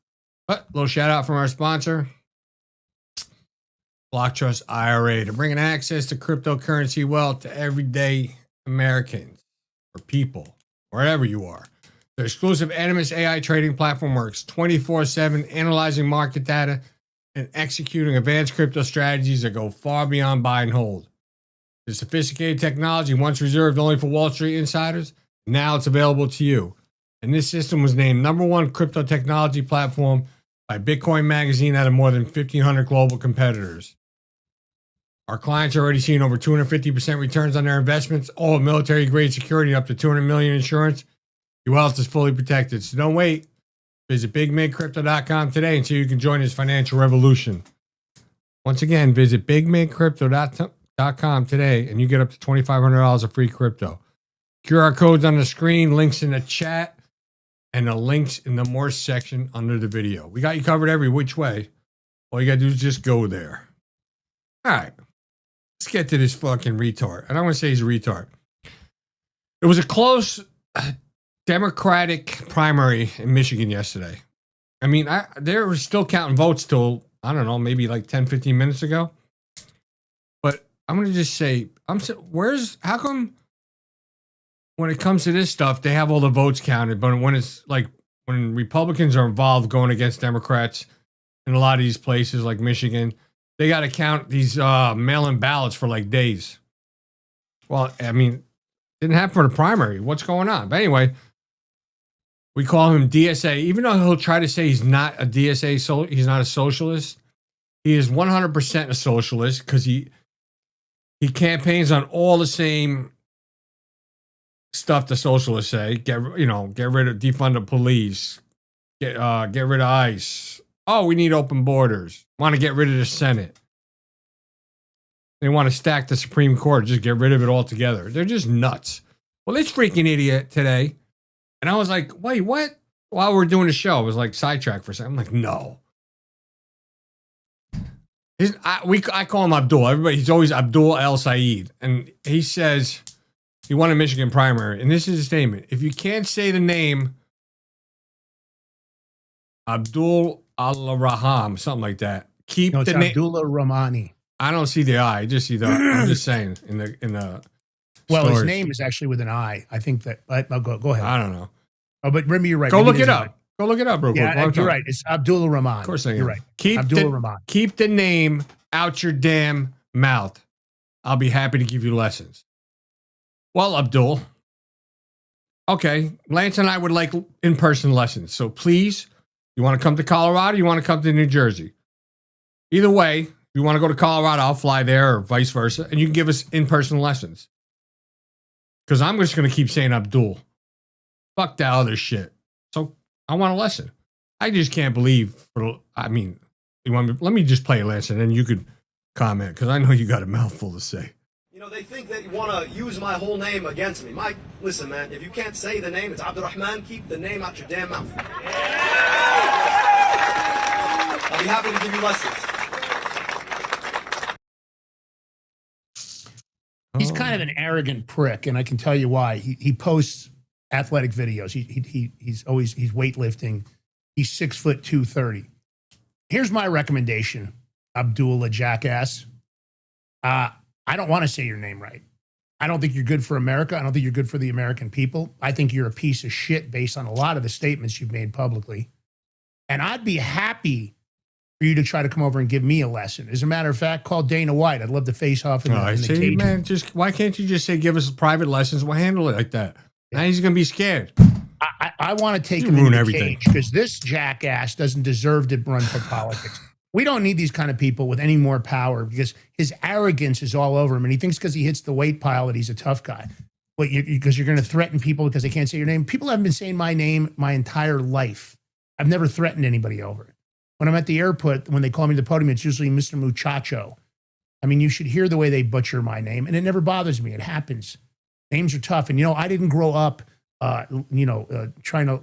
But a little shout out from our sponsor, Block Trust IRA, to bringing access to cryptocurrency wealth to everyday Americans or people, wherever you are. Their exclusive Animus AI trading platform works 24/7, analyzing market data and executing advanced crypto strategies that go far beyond buy and hold. The sophisticated technology, once reserved only for Wall Street insiders, now it's available to you. And this system was named #1 crypto technology platform by Bitcoin Magazine out of more than 1,500 global competitors. Our clients are already seeing over 250% returns on their investments, all with military-grade security and up to $200 million insurance. Your wealth is fully protected, so don't wait. Visit BigMigCrypto.com today and see you can join this financial revolution. Once again, visit bigmancrypto.com today and you get up to $2,500 of free crypto. QR codes on the screen, links in the chat, and the links in the more section under the video. We got you covered every which way. All you got to do is just go there. All right. Let's get to this fucking retard. I don't want to say he's a retard. It was a close Democratic primary in Michigan yesterday. I mean, they were still counting votes till, I don't know, maybe like 10, 15 minutes ago. But I'm going to just say, how come when it comes to this stuff, they have all the votes counted, but when it's like, when Republicans are involved going against Democrats in a lot of these places like Michigan, they got to count these mail-in ballots for like days. Well, I mean, didn't happen for the primary. What's going on? But anyway, we call him DSA. Even though he'll try to say he's not a DSA, so he's not a socialist, he is 100% a socialist because he campaigns on all the same stuff the socialists say. Get rid of, defund the police, get rid of ICE. Oh, we need open borders. Want to get rid of the Senate. They want to stack the Supreme Court, just get rid of it altogether. They're just nuts. Well, this freaking idiot today, and I was like, wait, what? While we're doing the show, I was like sidetracked for a second. I'm like, no. I call him Abdul. He's always Abdul El Said. And he says he won a Michigan primary. And this is his statement. If you can't say the name Abdul Al-Raham, something like that, keep the name. Abdullah Rahmani. I don't see the I. I just see the. I'm just saying in the. Well, stories. his name is actually with an I. I think that. I'll go ahead. I don't know. Oh, but remember, you're right. Go Maybe look it up. Go look it up real quick. Yeah, you're right. It's Abdullah Rahman. Of course I am. You're right. Keep the name out your damn mouth. I'll be happy to give you lessons. Well, Abdul. Okay, Lance and I would like in-person lessons. So please, you want to come to Colorado? You want to come to New Jersey? Either way, if you want to go to Colorado, I'll fly there or vice versa. And you can give us in-person lessons. Because I'm just going to keep saying Abdul. Fuck that other shit. So I want a lesson. I just can't believe. I mean, let me just play a lesson and you could comment because I know you got a mouthful to say. You know, they think that you want to use my whole name against me. Mike, listen, man, if you can't say the name, it's Abdurrahman, keep the name out your damn mouth. I'll be happy to give you lessons. He's kind of an arrogant prick, and I can tell you why. He posts athletic videos. He's weightlifting. He's 6'2", 230. Here's my recommendation, Abdullah jackass. I don't want to say your name right. I don't think you're good for America. I don't think you're good for the American people. I think you're a piece of shit based on a lot of the statements you've made publicly. And I'd be happy for you to try to come over and give me a lesson. As a matter of fact, call Dana White. I'd love to face off in the cage. Man, why can't you just say give us private lessons? We'll handle it like that. Now he's going to be scared. I want to take him into the cage because this jackass doesn't deserve to run for politics. We don't need these kind of people with any more power because his arrogance is all over him. And he thinks because he hits the weight pile that he's a tough guy. But because you're going to threaten people because they can't say your name. People haven't been saying my name my entire life. I've never threatened anybody over it. When I'm at the airport, when they call me to the podium, it's usually Mr. Muchacho. I mean, you should hear the way they butcher my name, and it never bothers me. It happens. Names are tough. And, I didn't grow up, trying to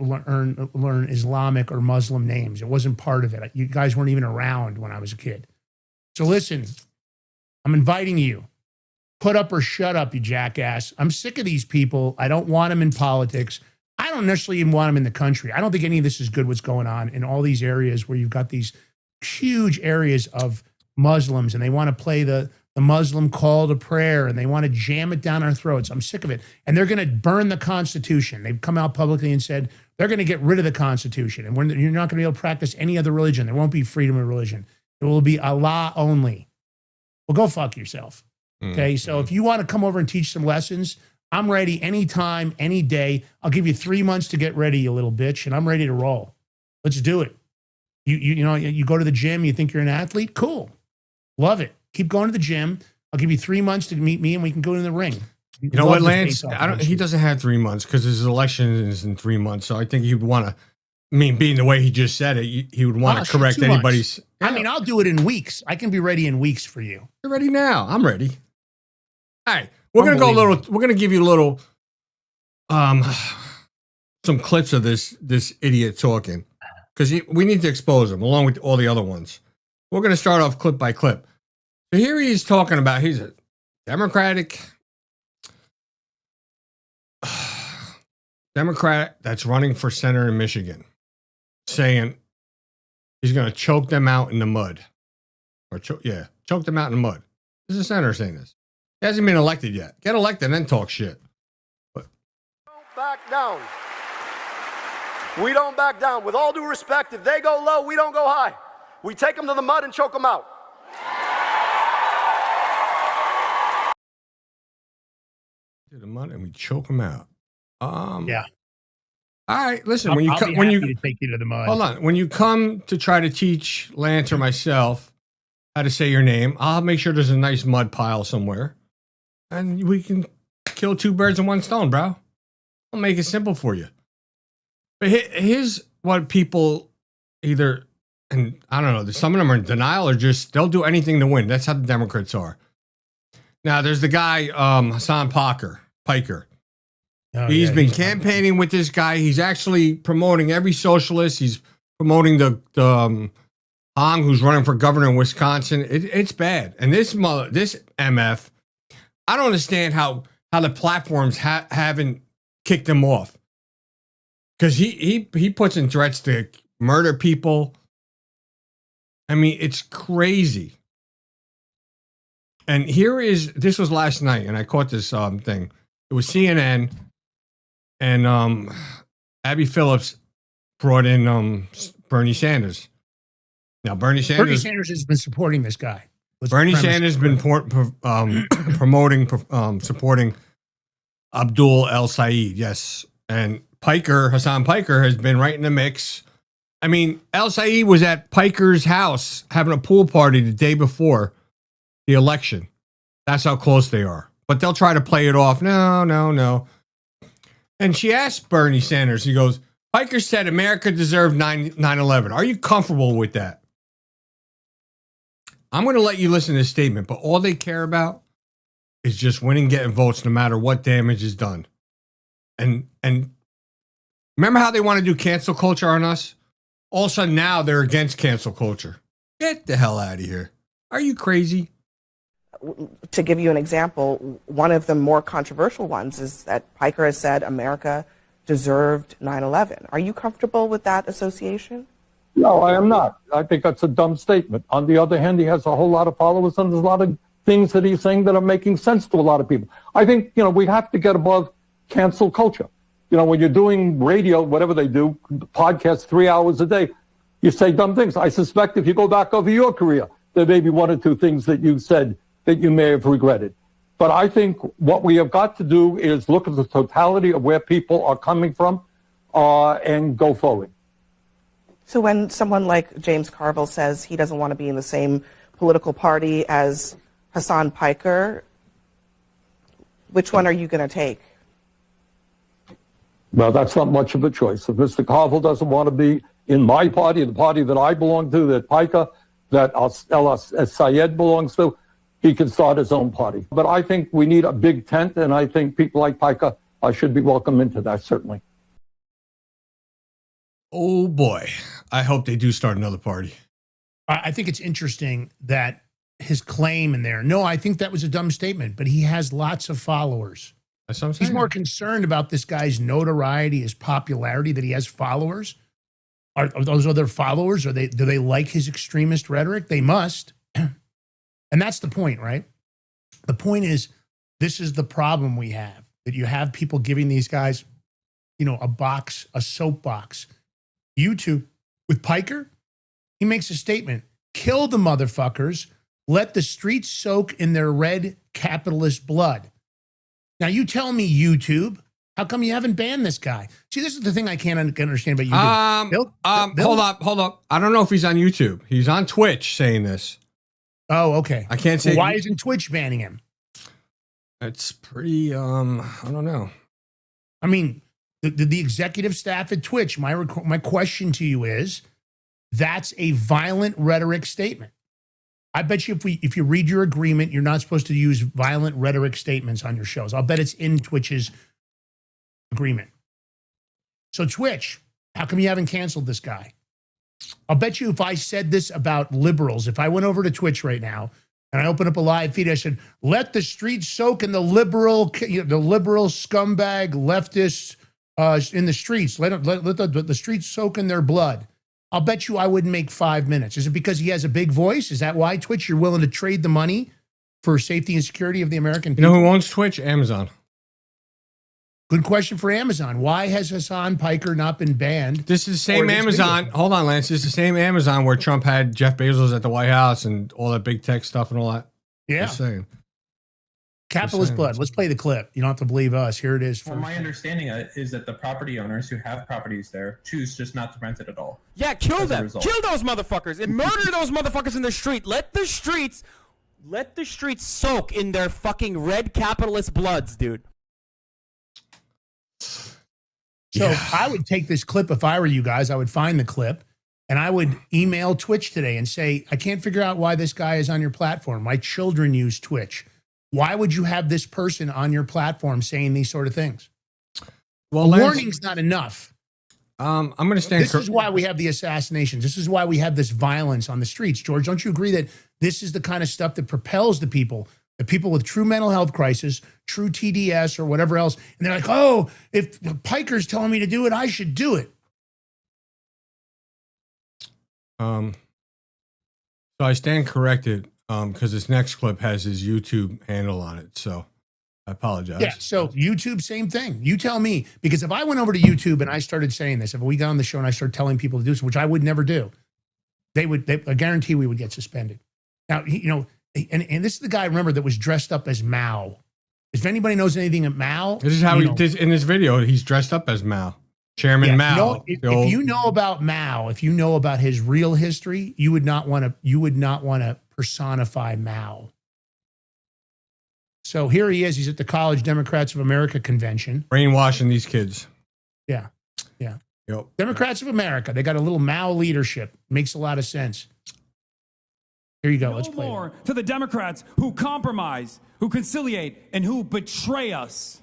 learn Islamic or Muslim names. It wasn't part of it. You guys weren't even around when I was a kid. So listen, I'm inviting you. Put up or shut up, you jackass. I'm sick of these people. I don't want them in politics. I don't necessarily even want them in the country. I don't think any of this is good what's going on in all these areas where you've got these huge areas of Muslims and they want to play the Muslim call to prayer and they want to jam it down our throats. I'm sick of it. And they're going to burn the Constitution. They've come out publicly and said they're going to get rid of the Constitution. And you're not going to be able to practice any other religion. There won't be freedom of religion. It will be Allah only. Well, go fuck yourself. Okay, so if you want to come over and teach some lessons, I'm ready anytime, any day. I'll give you 3 months to get ready, you little bitch, and I'm ready to roll. Let's do it. You go to the gym, you think you're an athlete? Cool. Love it. Keep going to the gym. I'll give you 3 months to meet me and we can go in the ring. You know what, Lance? He doesn't have 3 months because his election is in 3 months. So I think he'd want to mean, being the way he just said it, he would want to correct anybody's. I mean, I'll do it in weeks. I can be ready in weeks for you. You're ready now. I'm ready. All right. We're going to go a little, we're going to give you a little, some clips of this idiot talking, because we need to expose him along with all the other ones. We're going to start off clip by clip. So here he's talking about, he's a Democrat that's running for senator in Michigan, saying he's going to choke them out in the mud. Or choke them out in the mud. This is a senator saying this. He hasn't been elected yet. Get elected and then talk shit. Don't back down. We don't back down. With all due respect, if they go low, we don't go high. We take them to the mud and choke them out. To the mud and we choke them out. Yeah. All right, listen. I'll When you be happy to take you to the mud. hold on, when you come to try to teach Lance or myself how to say your name, I'll make sure there's a nice mud pile somewhere, and we can kill two birds with one stone, bro. I'll make it simple for you. But here's what people either, and I don't know, some of them are in denial or just they'll do anything to win. That's how the Democrats are. Now there's the guy Hassan Piker. He's been campaigning with this guy. He's actually promoting every socialist. He's promoting the Hong, who's running for governor in Wisconsin. It's bad. And this MF, I don't understand how the platforms haven't kicked him off. Because he puts in threats to murder people. I mean, it's crazy. And this was last night, and I caught this thing. It was CNN. And Abby Phillips brought in Bernie Sanders. Now, Bernie Sanders has been supporting this guy. Bernie Sanders has been supporting Abdul El Sayed, yes. And Hassan Piker, has been right in the mix. I mean, El Sayed was at Piker's house having a pool party the day before the election. That's how close they are. But they'll try to play it off. No. And she asked Bernie Sanders, he goes, Piker said America deserved 9/11. Are you comfortable with that? I'm going to let you listen to this statement, but all they care about is just winning, getting votes, no matter what damage is done. And remember how they want to do cancel culture on us? All of a sudden now they're against cancel culture. Get the hell out of here. Are you crazy? To give you an example, one of the more controversial ones is that Piker has said America deserved 9/11. Are you comfortable with that association? No, I am not. I think that's a dumb statement. On the other hand, he has a whole lot of followers, and there's a lot of things that he's saying that are making sense to a lot of people. I think, we have to get above cancel culture. When you're doing radio, whatever they do, podcasts 3 hours a day, you say dumb things. I suspect if you go back over your career, there may be one or two things that you said that you may have regretted. But I think what we have got to do is look at the totality of where people are coming from and go forward. So when someone like James Carville says he doesn't want to be in the same political party as Hassan Piker, which one are you going to take? Well, that's not much of a choice. If Mr. Carville doesn't want to be in my party, the party that I belong to, that Piker, that El Sayed belongs to, he can start his own party. But I think we need a big tent, and I think people like Piker should be welcome into that, certainly. Oh, boy. I hope they do start another party. I think it's interesting that his claim in there, no, I think that was a dumb statement, but he has lots of followers. That's what I'm saying. He's more concerned about this guy's notoriety, his popularity, that he has followers. Are those other followers? Do they like his extremist rhetoric? They must. And that's the point, right? The point is, this is the problem we have, that you have people giving these guys, a soapbox. YouTube, with Piker, he makes a statement, kill the motherfuckers, let the streets soak in their red capitalist blood. Now you tell me, YouTube, how come you haven't banned this guy? See, this is the thing I can't understand about YouTube. Hold up. I don't know if he's on YouTube. He's on Twitch saying this. Oh, okay. I can't say. Well, why isn't Twitch banning him? It's pretty, I don't know. I mean, The executive staff at Twitch, my question to you is, that's a violent rhetoric statement. I bet you if you read your agreement, you're not supposed to use violent rhetoric statements on your shows. I'll bet it's in Twitch's agreement. So Twitch, how come you haven't canceled this guy? I'll bet you if I said this about liberals, if I went over to Twitch right now and I opened up a live feed, I said, let the streets soak in the liberal scumbag leftists in the streets. Let the streets soak in their blood. I'll bet you I wouldn't make 5 minutes. Is it because he has a big voice? Is that why, Twitch, you're willing to trade the money for safety and security of the American people? You know who owns Twitch? Amazon. Good question for Amazon. Why has Hassan Piker not been banned? This is the same Amazon. Hold on, Lance. This is the same Amazon where Trump had Jeff Bezos at the White House and all that big tech stuff and all that. Yeah. Just saying. Capitalist blood. Let's play the clip. You don't have to believe us. Here it is. Well, my understanding is that the property owners who have properties there choose just not to rent it at all. Yeah, kill them. Kill those motherfuckers and murder those motherfuckers in the street. Let the streets soak in their fucking red capitalist bloods, dude. So I would take this clip if I were you guys. I would find the clip and I would email Twitch today and say, I can't figure out why this guy is on your platform. My children use Twitch. Why would you have this person on your platform saying these sort of things? Well, warning's not enough. I'm going to stand. This is why we have the assassinations. This is why we have this violence on the streets. George, don't you agree that this is the kind of stuff that propels the people with true mental health crisis, true TDS or whatever else. And they're like, oh, if Piker's telling me to do it, I should do it. So I stand corrected because this next clip has his YouTube handle on it. So I apologize. Yeah, so YouTube, same thing. You tell me, because if I went over to YouTube and I started saying this, if we got on the show and I started telling people to do this, which I would never do, I guarantee we would get suspended. Now, you know, and this is the guy, remember, that was dressed up as Mao. If anybody knows anything of Mao. This is how he did in this video. He's dressed up as Mao. Chairman Mao. If you know about Mao, if you know about his real history, you would not want to personify Mao. So here he is. He's at the College Democrats of America convention. Brainwashing these kids. Yeah. Yeah. Yep. Democrats of America. They got a little Mao leadership. Makes a lot of sense. Here you go. Let's play. No more to the Democrats who compromise, who conciliate, and who betray us.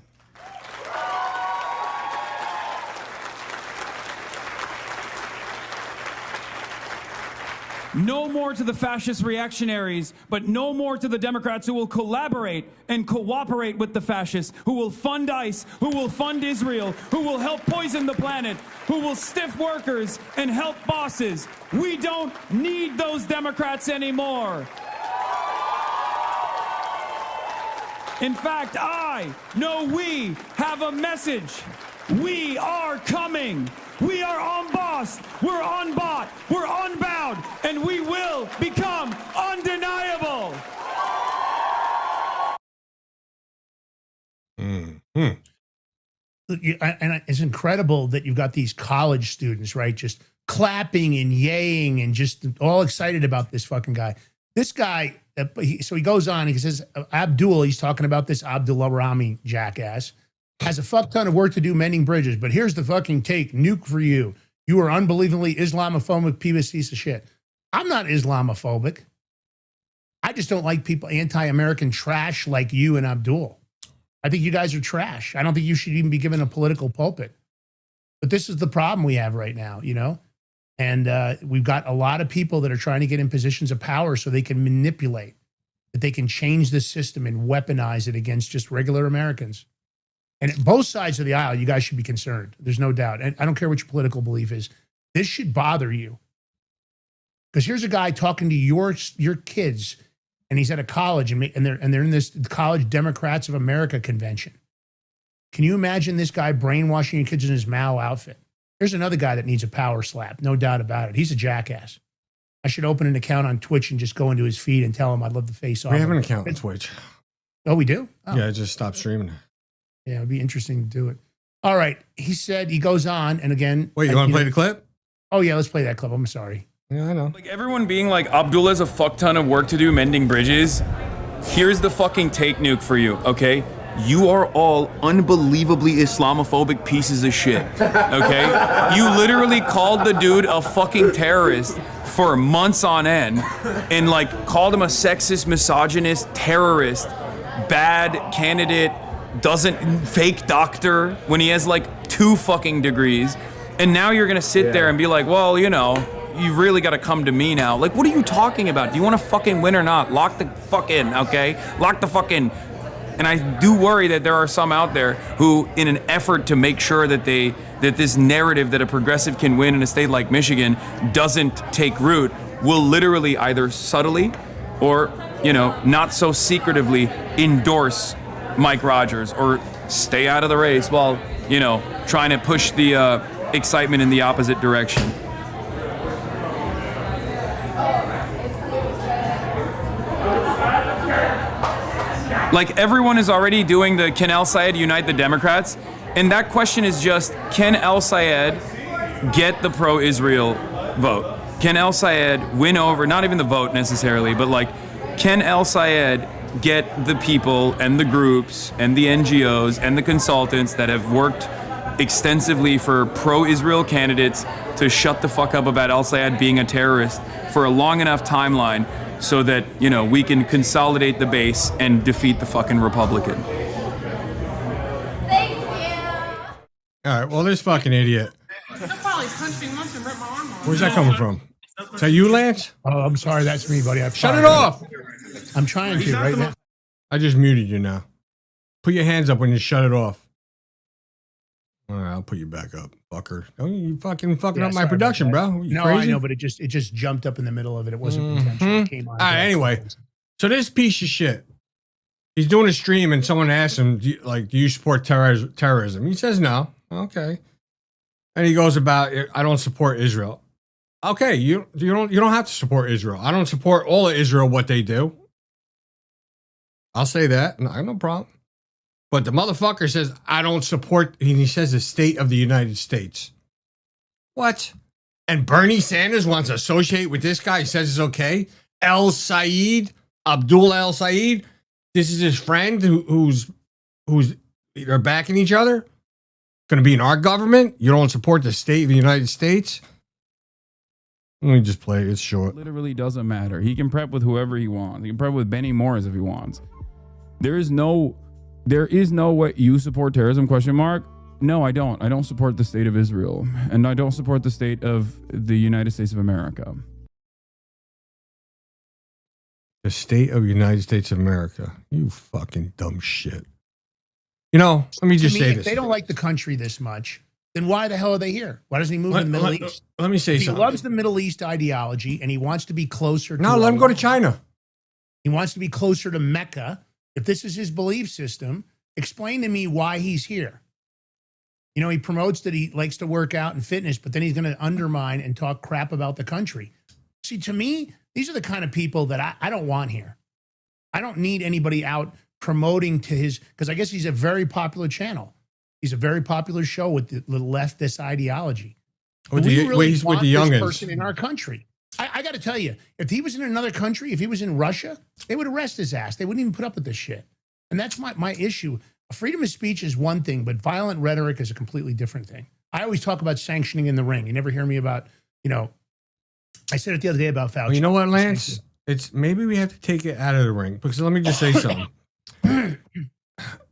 No more to the fascist reactionaries, but no more to the Democrats who will collaborate and cooperate with the fascists, who will fund ICE, who will fund Israel, who will help poison the planet, who will stiff workers and help bosses. We don't need those Democrats anymore. In fact, we have a message. We are coming. We are unbossed. We're unbought. We're unbound. And we will become undeniable. And it's incredible that you've got these college students, right? Just clapping and yaying and just all excited about this fucking guy. This guy, so he goes on, he says, Abdul, he's talking about this Abdullah Rami jackass, has a fuck ton of work to do mending bridges, but here's the fucking take, nuke for you. You are unbelievably Islamophobic piece of shit. I'm not Islamophobic. I just don't like people, anti-American trash like you and Abdul. I think you guys are trash. I don't think you should even be given a political pulpit. But this is the problem we have right now, you know? And we've got a lot of people that are trying to get in positions of power so they can manipulate, that they can change the system and weaponize it against just regular Americans. And at both sides of the aisle, you guys should be concerned. There's no doubt. And I don't care what your political belief is. This should bother you. Because here's a guy talking to your kids, and he's at a college, and they're in this College Democrats of America convention. Can you imagine this guy brainwashing your kids in his Mao outfit? There's another guy that needs a power slap, no doubt about it. He's a jackass. I should open an account on Twitch and just go into his feed and tell him I'd love to face off. We have an account on Twitch. Oh, we do? Oh. Yeah, I just stopped streaming. Yeah, it'd be interesting to do it. All right. He said, he goes on, and again. Wait, you want to play the clip? Oh, yeah, let's play that clip. I'm sorry. Yeah, I know. Like everyone being like, Abdullah's a fuck ton of work to do mending bridges. Here's the fucking take nuke for you, okay? you are all unbelievably Islamophobic pieces of shit, okay? You literally called the dude a fucking terrorist for months on end and like called him a sexist, misogynist, terrorist, bad candidate, fake doctor when he has like 2 fucking degrees. And now you're gonna sit there and be like, well, you know, you really gotta come to me now. Like, what are you talking about? Do you wanna fucking win or not? Lock the fuck in, okay? Lock the fuck in. And I do worry that there are some out there who, in an effort to make sure that this narrative that a progressive can win in a state like Michigan doesn't take root, will literally either subtly or, you know, not so secretively endorse Mike Rogers or stay out of the race while, you know, trying to push the excitement in the opposite direction. Like, everyone is already doing the can El Sayed unite the Democrats? And that question is just, can El Sayed get the pro-Israel vote? Can El Sayed win over, not even the vote necessarily, but like, can El Sayed get the people and the groups and the NGOs and the consultants that have worked extensively for pro-Israel candidates to shut the fuck up about El Sayed being a terrorist for a long enough timeline so that, you know, we can consolidate the base and defeat the fucking Republican? All right, well, this fucking idiot. Where's that coming from? Is that you, Lance? Oh, I'm sorry. That's me, buddy. Shut it off. I'm trying to right now. I just muted you now. Put your hands up when you shut it off. All right, I'll put you back up, fucker. Don't you fucking up my production, bro. You no, crazy? I know, but it just jumped up in the middle of it. It wasn't intentional. It came on. All right, anyway. So this piece of shit, he's doing a stream and someone asked him, do you support terrorism? He says no. Okay. And he goes about, I don't support Israel. Okay, you don't have to support Israel. I don't support all of Israel, what they do. I'll say that. No, I have no problem. But the motherfucker says, I don't support, and he says the state of the United States. What? And Bernie Sanders wants to associate with this guy. He says it's okay. Abdul El Sayed. This is his friend who's they're backing each other. Going to be in our government. You don't support the state of the United States. Let me just play it. It's short. Literally doesn't matter. He can prep with whoever he wants. He can prep with Benny Morris if he wants. There is no what you support terrorism ? No, I don't. I don't support the state of Israel, and I don't support the state of the United States of America. The state of the United States of America. You fucking dumb shit. You know, let me just say this. If they don't like the country this much, then why the hell are they here? Why doesn't he move to the Middle East? Let me say something. He loves the Middle East ideology, and he wants to be closer to... No, let him go to China. He wants to be closer to Mecca. If this is his belief system, explain to me why he's here. You know, he promotes that he likes to work out and fitness, but then he's going to undermine and talk crap about the country. See, to me, these are the kind of people that I don't want here. I don't need anybody out promoting to his, because I guess he's a very popular channel. He's a very popular show with the leftist ideology. With we the, really he's want with the this youngins. person in our country. I got to tell you, if he was in another country, if he was in Russia, they would arrest his ass. They wouldn't even put up with this shit. And that's my issue. Freedom of speech is one thing, but violent rhetoric is a completely different thing. I always talk about sanctioning in the ring. You never hear me about, you know, I said it the other day about Fauci. Well, you know what, Lance? It's maybe we have to take it out of the ring, because let me just say something.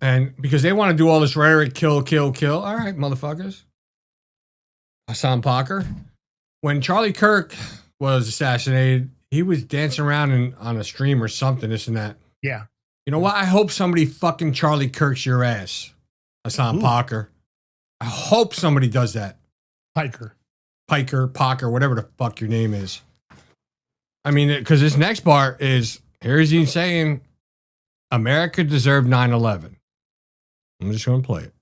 And because they want to do all this rhetoric, kill. All right, motherfuckers. Hassan Parker. When Charlie Kirk was assassinated, he was dancing around on a stream or something, this and that. Yeah. You know what? I hope somebody fucking Charlie Kirk's your ass, Hassan Parker. I hope somebody does that. Parker, whatever the fuck your name is. I mean, because this next part is, here's he saying, America deserved 9/11. I'm just going to play it.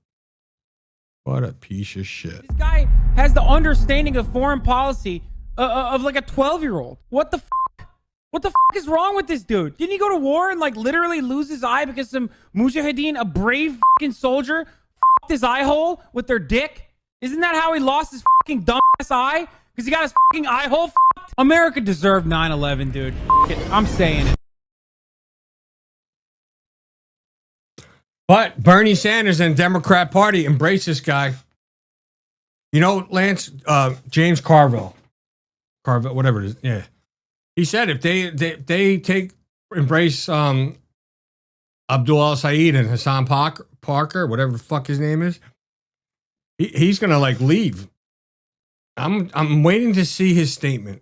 What a piece of shit. This guy has the understanding of foreign policy of like a 12-year-old. What the fuck? What the fuck is wrong with this dude? Didn't he go to war and like literally lose his eye because some mujahideen, a brave fucking soldier, fucked his eye hole with their dick? Isn't that how he lost his fucking dumbass eye? Because he got his fucking eye hole fucked? America deserved 9/11, dude. F it. I'm saying it. But Bernie Sanders and Democrat Party embrace this guy. You know, Lance, James Carville, whatever it is. Yeah. He said if they embrace Abdul al-Said and Hassan Parker, whatever the fuck his name is, he's gonna like leave. I'm waiting to see his statement.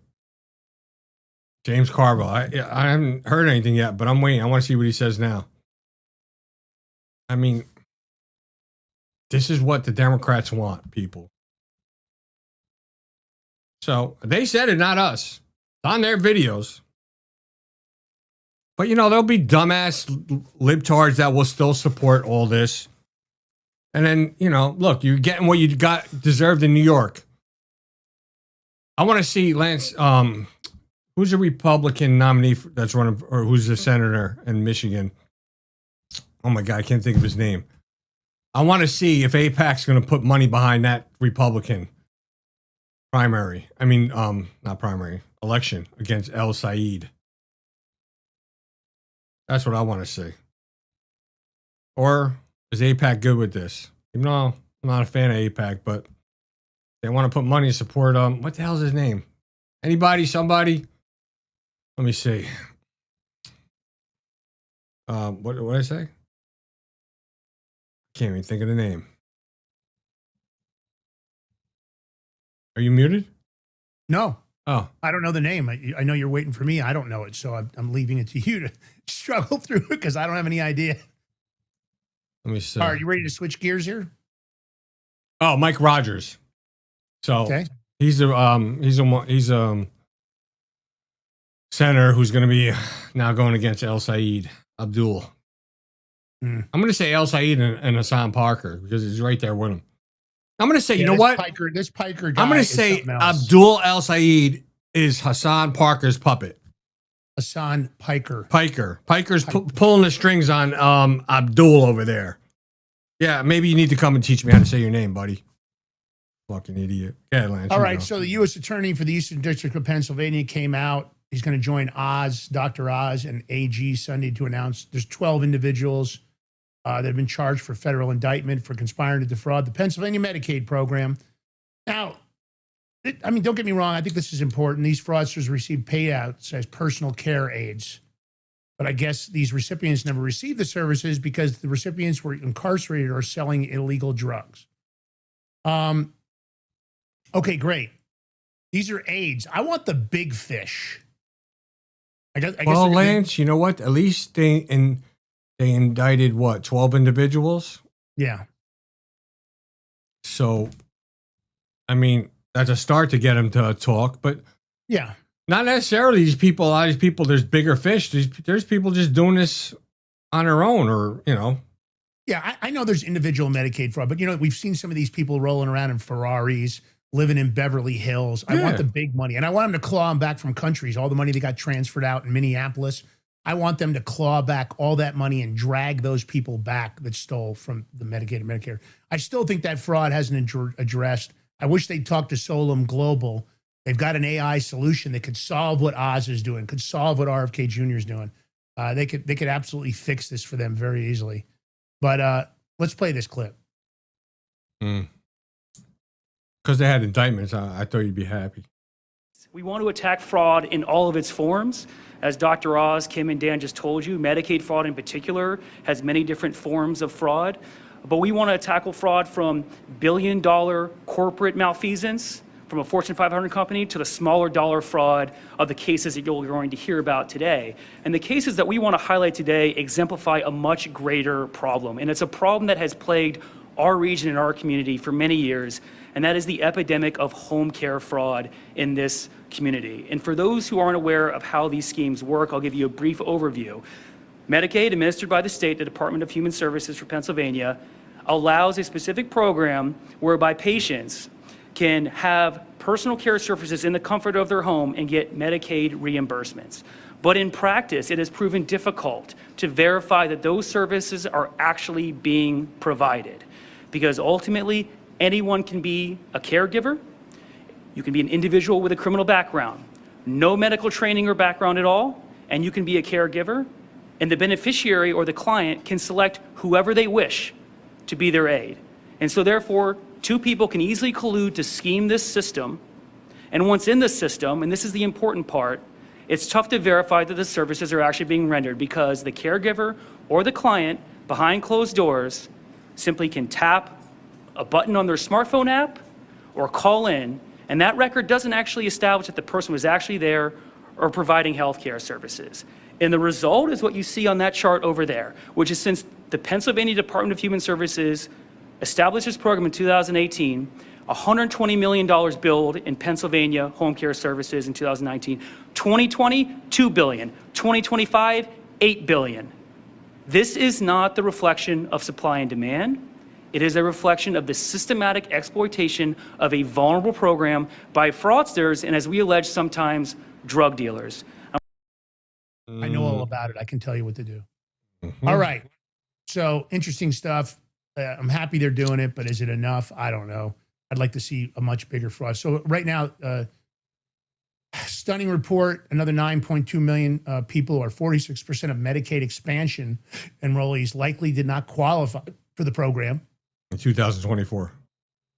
James Carville. I haven't heard anything yet, but I'm waiting. I want to see what he says now. I mean, this is what the Democrats want, people. So they said it, not us. It's on their videos. But, you know, there'll be dumbass libtards that will still support all this. And then, you know, look, you're getting what you deserved in New York. I want to see, Lance, who's a Republican nominee that's running, or who's a senator in Michigan? Oh, my God, I can't think of his name. I want to see if AIPAC's going to put money behind that Republican primary. I mean, not primary, election against al-Said. That's what I want to see. Or is AIPAC good with this? Even though I'm not a fan of AIPAC, but they want to put money to support, what the hell's his name? Anybody, somebody? Let me see. What did I say? Can't even think of the name. Are you muted? No. Oh. I don't know the name. I know you're waiting for me. I don't know it, so I'm leaving it to you to struggle through it because I don't have any idea. Let me see. All right, you ready to switch gears here? Oh, Mike Rogers. So okay. he's a senator who's going to be now going against al-Said Abdul. I'm going to say al-Said and Hassan Parker because he's right there with him. I'm going to say, you know what? This Piker guy. I'm going to say Abdul al-Said is Hassan Parker's puppet. Hassan Piker. Piker's pulling the strings on Abdul over there. Yeah, maybe you need to come and teach me how to say your name, buddy. Fucking idiot. Yeah, Lance. All right, so the U.S. Attorney for the Eastern District of Pennsylvania came out. He's going to join Oz, Dr. Oz, and AG Sunday to announce there's 12 individuals that have been charged for federal indictment for conspiring to defraud the Pennsylvania Medicaid program. Now, don't get me wrong. I think this is important. These fraudsters received payouts as personal care aides. But I guess these recipients never received the services because the recipients were incarcerated or selling illegal drugs. Okay, great. These are aides. I want the big fish. I guess Lance, you know what? At least they indicted, 12 individuals? Yeah. So, I mean, that's a start to get them to talk, but yeah, not necessarily these people. A lot of these people, there's bigger fish. There's people just doing this on their own, or, you know. Yeah, I know there's individual Medicaid fraud, but, you know, we've seen some of these people rolling around in Ferraris, living in Beverly Hills. I want the big money, and I want them to claw them back from countries, all the money that got transferred out in Minneapolis. I want them to claw back all that money and drag those people back that stole from the Medicaid and Medicare. I still think that fraud hasn't addressed. I wish they'd talk to Solem Global. They've got an AI solution that could solve what Oz is doing, could solve what RFK Jr. is doing. They could absolutely fix this for them very easily. But let's play this clip. Because they had indictments, I thought you'd be happy. We want to attack fraud in all of its forms. As Dr. Oz, Kim, and Dan just told you, Medicaid fraud in particular has many different forms of fraud. But we want to tackle fraud from billion-dollar corporate malfeasance, from a Fortune 500 company, to the smaller dollar fraud of the cases that you're going to hear about today. And the cases that we want to highlight today exemplify a much greater problem. And it's a problem that has plagued our region and our community for many years, and that is the epidemic of home care fraud in this community. And for those who aren't aware of how these schemes work, I'll give you a brief overview. Medicaid, administered by the state, the Department of Human Services for Pennsylvania, allows a specific program whereby patients can have personal care services in the comfort of their home and get Medicaid reimbursements. But in practice, it has proven difficult to verify that those services are actually being provided, because ultimately anyone can be a caregiver. You can be an individual with a criminal background, no medical training or background at all, and you can be a caregiver. And the beneficiary or the client can select whoever they wish to be their aide. And so therefore, two people can easily collude to scheme this system. And once in the system, and this is the important part, it's tough to verify that the services are actually being rendered because the caregiver or the client behind closed doors simply can tap a button on their smartphone app or call in, and that record doesn't actually establish that the person was actually there or providing healthcare services. And the result is what you see on that chart over there, which is since the Pennsylvania Department of Human Services established this program in 2018, $120 million billed in Pennsylvania home care services in 2019. 2020, $2 billion. 2025, $8 billion. This is not the reflection of supply and demand. It is a reflection of the systematic exploitation of a vulnerable program by fraudsters and, as we allege, sometimes drug dealers. I know all about it. I can tell you what to do. All right. So interesting stuff. I'm happy they're doing it, but is it enough? I don't know. I'd like to see a much bigger fraud. So right now, stunning report, another 9.2 million people, or 46% of Medicaid expansion enrollees likely did not qualify for the program. In 2024.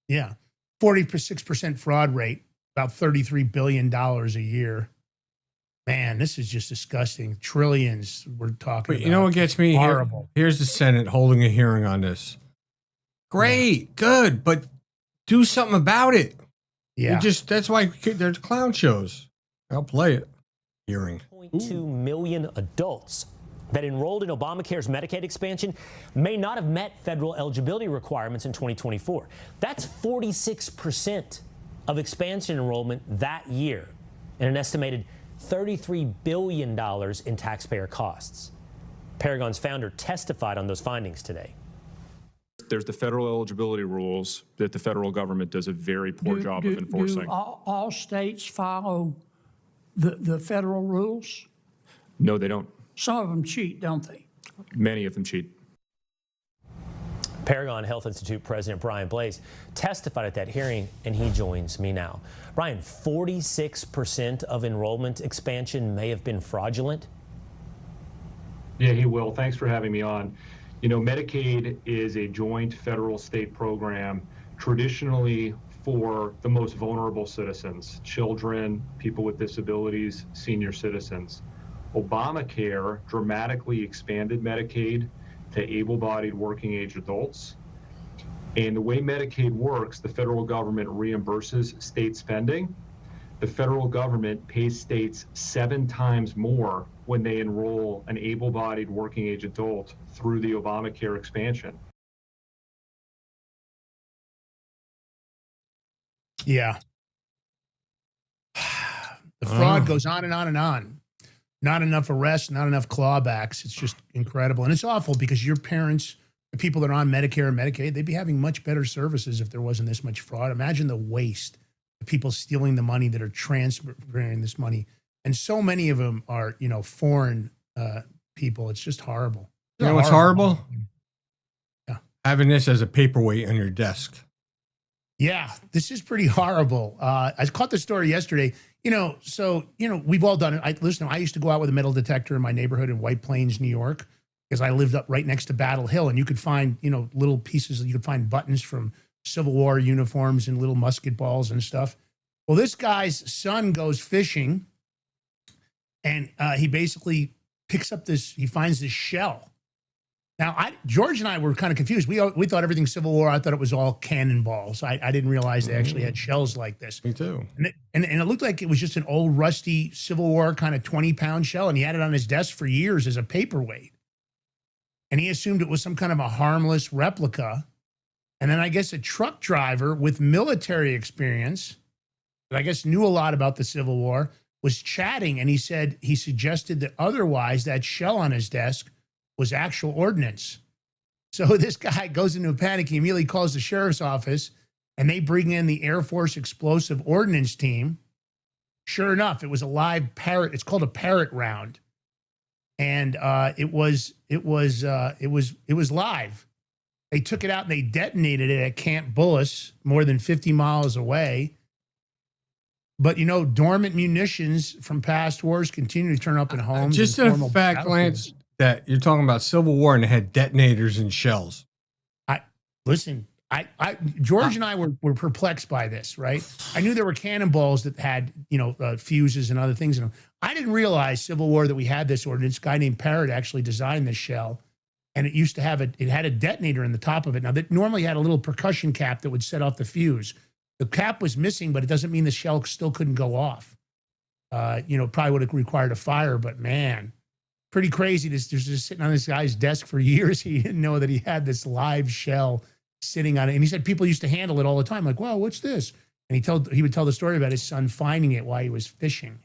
Yeah. 46% fraud rate, about $33 billion a year. Man, this is just disgusting. Trillions we're talking But about. you know what gets me? Horrible. Here's the Senate holding a hearing on this. Great, good, but do something about it. Yeah. That's why there's clown shows. I'll play it. Hearing. 2 million adults that enrolled in Obamacare's Medicaid expansion may not have met federal eligibility requirements in 2024. That's 46% of expansion enrollment that year, and an estimated $33 billion in taxpayer costs. Paragon's founder testified on those findings today. There's the federal eligibility rules that the federal government does a very poor job of enforcing. Do all states follow the federal rules? No, they don't. Some of them cheat, don't they? Many of them cheat. Paragon Health Institute President Brian Blaze testified at that hearing, and he joins me now. Brian, 46% of enrollment expansion may have been fraudulent? Yeah, he will. Thanks for having me on. You know, Medicaid is a joint federal-state program traditionally for the most vulnerable citizens, children, people with disabilities, senior citizens. Obamacare dramatically expanded Medicaid to able-bodied working-age adults. And the way Medicaid works, the federal government reimburses state spending. The federal government pays states 7 times more when they enroll an able-bodied working-age adult through the Obamacare expansion. Yeah. The fraud goes on and on and on. Not enough arrests, not enough clawbacks. It's just incredible. And it's awful because your parents, the people that are on Medicare and Medicaid, they'd be having much better services if there wasn't this much fraud. Imagine the waste, the people stealing the money that are transferring this money. And so many of them are, you know, foreign people. It's just horrible. You know what's horrible? Yeah. Having this as a paperweight on your desk. Yeah, this is pretty horrible. I caught the story yesterday. You know, so, you know, we've all done it. Listen, I used to go out with a metal detector in my neighborhood in White Plains, New York, because I lived up right next to Battle Hill. And you could find, you know, little pieces. You could find buttons from Civil War uniforms and little musket balls and stuff. Well, this guy's son goes fishing, and he basically picks up he finds this shell. Now, George and I were kind of confused. We thought everything Civil War. I thought it was all cannonballs. I didn't realize they actually had shells like this. Me too. And it looked like it was just an old rusty Civil War kind of 20-pound shell, and he had it on his desk for years as a paperweight. And he assumed it was some kind of a harmless replica. And then I guess a truck driver with military experience, that I guess knew a lot about the Civil War, was chatting, and he said he suggested that otherwise that shell on his desk was actual ordnance. So this guy goes into a panic. He immediately calls the sheriff's office, and they bring in the Air Force Explosive Ordnance Team. Sure enough, it was a live parrot. It's called a parrot round, and it was live. They took it out and they detonated it at Camp Bullis, more than 50 miles away. But, you know, dormant munitions from past wars continue to turn up in homes. Just and a formal fact, battlefields. Lance, that you're talking about Civil War and it had detonators and shells. George and I were perplexed by this, right? I knew there were cannonballs that had, fuses and other things in them. I didn't realize Civil War that we had this ordinance. A guy named Parrott actually designed this shell, and it used to have it had a detonator in the top of it. Now, that normally had a little percussion cap that would set off the fuse. The cap was missing, but it doesn't mean the shell still couldn't go off. Probably would have required a fire, but man, pretty crazy. This just sitting on this guy's desk for years. He didn't know that he had this live shell sitting on it. And he said people used to handle it all the time. Like, wow, what's this? And he would tell the story about his son finding it while he was fishing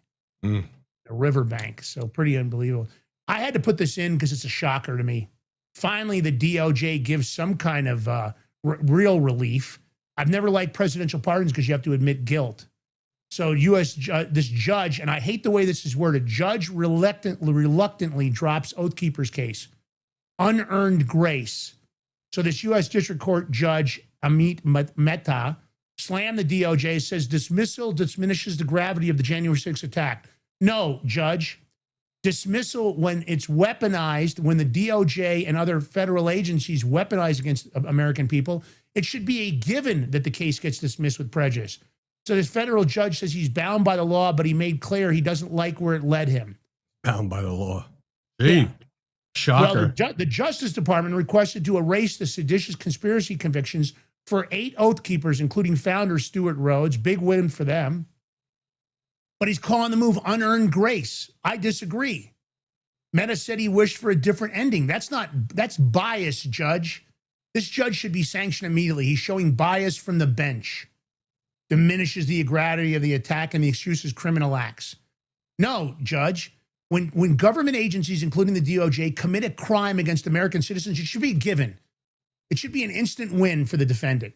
a riverbank. So pretty unbelievable. I had to put this in because it's a shocker to me. Finally, the DOJ gives some kind of real relief. I've never liked presidential pardons because you have to admit guilt. So this judge, and I hate the way this is worded, judge reluctantly drops Oath Keepers case. Unearned grace. So this U.S. District Court Judge Amit Mehta slammed the DOJ, says dismissal diminishes the gravity of the January 6th attack. No, Judge. Dismissal when it's weaponized, when the DOJ and other federal agencies weaponize against American people, it should be a given that the case gets dismissed with prejudice. So this federal judge says he's bound by the law, but he made clear he doesn't like where it led him. Bound by the law. Gee. Yeah. Shocker. Well, the Justice Department requested to erase the seditious conspiracy convictions for 8 Oath Keepers, including founder Stuart Rhodes. Big win for them. But he's calling the move unearned grace. I disagree. Mehta said he wished for a different ending. That's bias, Judge. This judge should be sanctioned immediately. He's showing bias from the bench. Diminishes the gravity of the attack and the excuses criminal acts. No, Judge. When government agencies, including the DOJ, commit a crime against American citizens, it should be given. It should be an instant win for the defendant.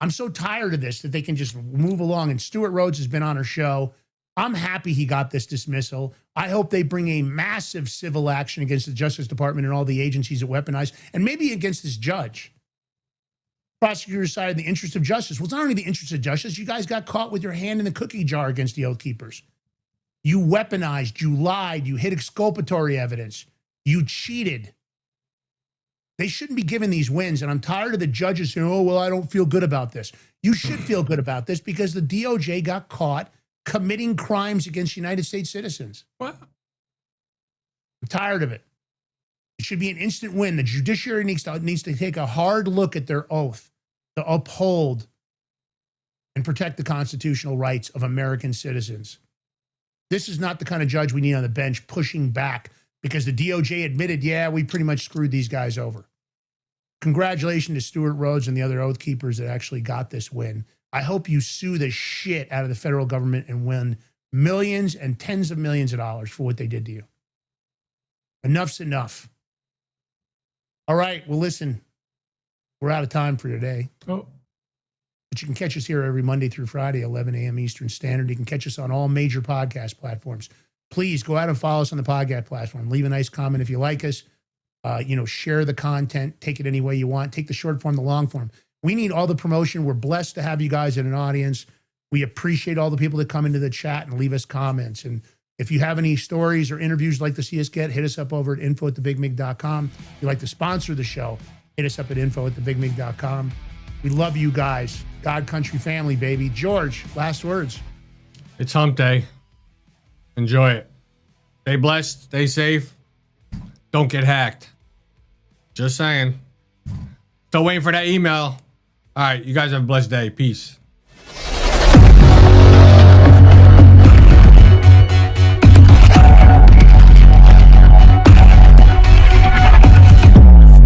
I'm so tired of this that they can just move along. And Stuart Rhodes has been on our show. I'm happy he got this dismissal. I hope they bring a massive civil action against the Justice Department and all the agencies that weaponize, and maybe against this judge. Prosecutors decided the interest of justice. Well, it's not only the interest of justice. You guys got caught with your hand in the cookie jar against the Oath Keepers. You weaponized, you lied, you hid exculpatory evidence, you cheated. They shouldn't be given these wins, and I'm tired of the judges saying, oh, well, I don't feel good about this. You should feel good about this because the DOJ got caught committing crimes against United States citizens. What? I'm tired of it. It should be an instant win. The judiciary needs to take a hard look at their oath to uphold and protect the constitutional rights of American citizens. This is not the kind of judge we need on the bench pushing back because the DOJ admitted, yeah, we pretty much screwed these guys over. Congratulations to Stuart Rhodes and the other Oath Keepers that actually got this win. I hope you sue the shit out of the federal government and win millions and tens of millions of dollars for what they did to you. Enough's enough. All right, well, listen, we're out of time for today. Oh. But you can catch us here every Monday through Friday, 11 a.m. Eastern Standard. You can catch us on all major podcast platforms. Please go out and follow us on the podcast platform. Leave a nice comment if you like us. Share the content. Take it any way you want. Take the short form, the long form. We need all the promotion. We're blessed to have you guys in an audience. We appreciate all the people that come into the chat and leave us comments. And if you have any stories or interviews you'd like to see us get, hit us up over at info@thebigmig.com. If you'd like to sponsor the show, hit us up at info@thebigmig.com. We love you guys. God, country, family, baby. George, last words. It's hump day. Enjoy it. Stay blessed. Stay safe. Don't get hacked. Just saying. Still waiting for that email. All right. You guys have a blessed day. Peace.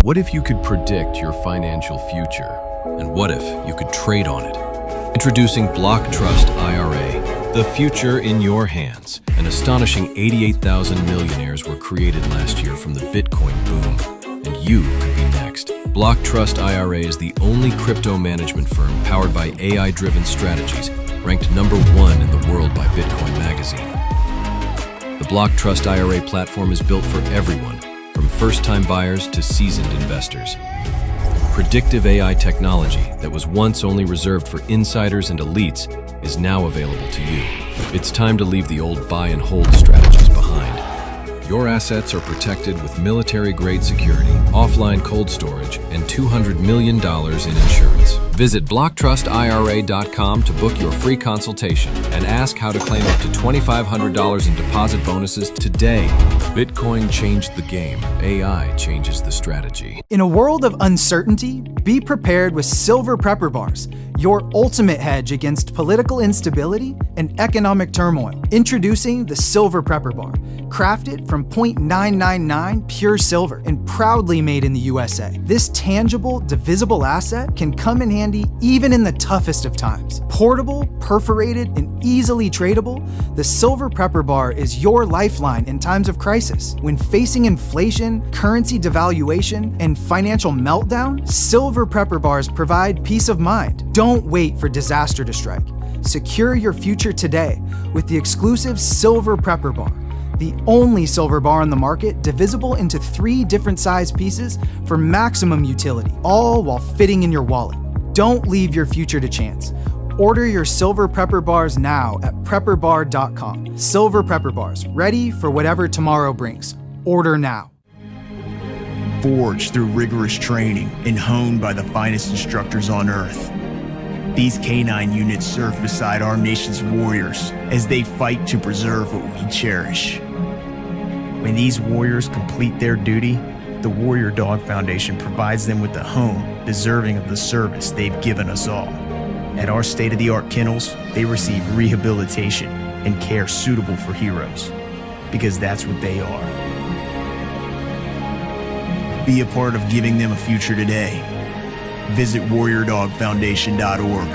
What if you could predict your financial future? And what if you could trade on it? Introducing Block Trust IRA, the future in your hands. An astonishing 88,000 millionaires were created last year from the Bitcoin boom, and you could be next. Block Trust IRA is the only crypto management firm powered by AI-driven strategies, ranked #1 in the world by Bitcoin Magazine. The Block Trust IRA platform is built for everyone, from first-time buyers to seasoned investors. Predictive AI technology that was once only reserved for insiders and elites is now available to you. It's time to leave the old buy and hold strategies behind. Your assets are protected with military-grade security, offline cold storage, and $200 million in insurance. Visit BlockTrustIRA.com to book your free consultation and ask how to claim up to $2,500 in deposit bonuses today. Bitcoin changed the game. AI changes the strategy. In a world of uncertainty, be prepared with Silver Prepper Bars, your ultimate hedge against political instability and economic turmoil. Introducing the Silver Prepper Bar, crafted from 0.999 pure silver and proudly made in the USA. This tangible, divisible asset can come in handy even in the toughest of times. Portable, perforated, and easily tradable, the Silver Prepper Bar is your lifeline in times of crisis. When facing inflation, currency devaluation, and financial meltdown, Silver Prepper Bars provide peace of mind. Don't wait for disaster to strike. Secure your future today with the exclusive Silver Prepper Bar, the only silver bar on the market divisible into 3 different size pieces for maximum utility, all while fitting in your wallet. Don't leave your future to chance. Order your Silver Prepper Bars now at prepperbar.com. Silver Prepper Bars, ready for whatever tomorrow brings. Order now. Forged through rigorous training and honed by the finest instructors on Earth, these K9 units serve beside our nation's warriors as they fight to preserve what we cherish. When these warriors complete their duty, the Warrior Dog Foundation provides them with a home deserving of the service they've given us all. At our state-of-the-art kennels, they receive rehabilitation and care suitable for heroes, because that's what they are. Be a part of giving them a future today. Visit warriordogfoundation.org.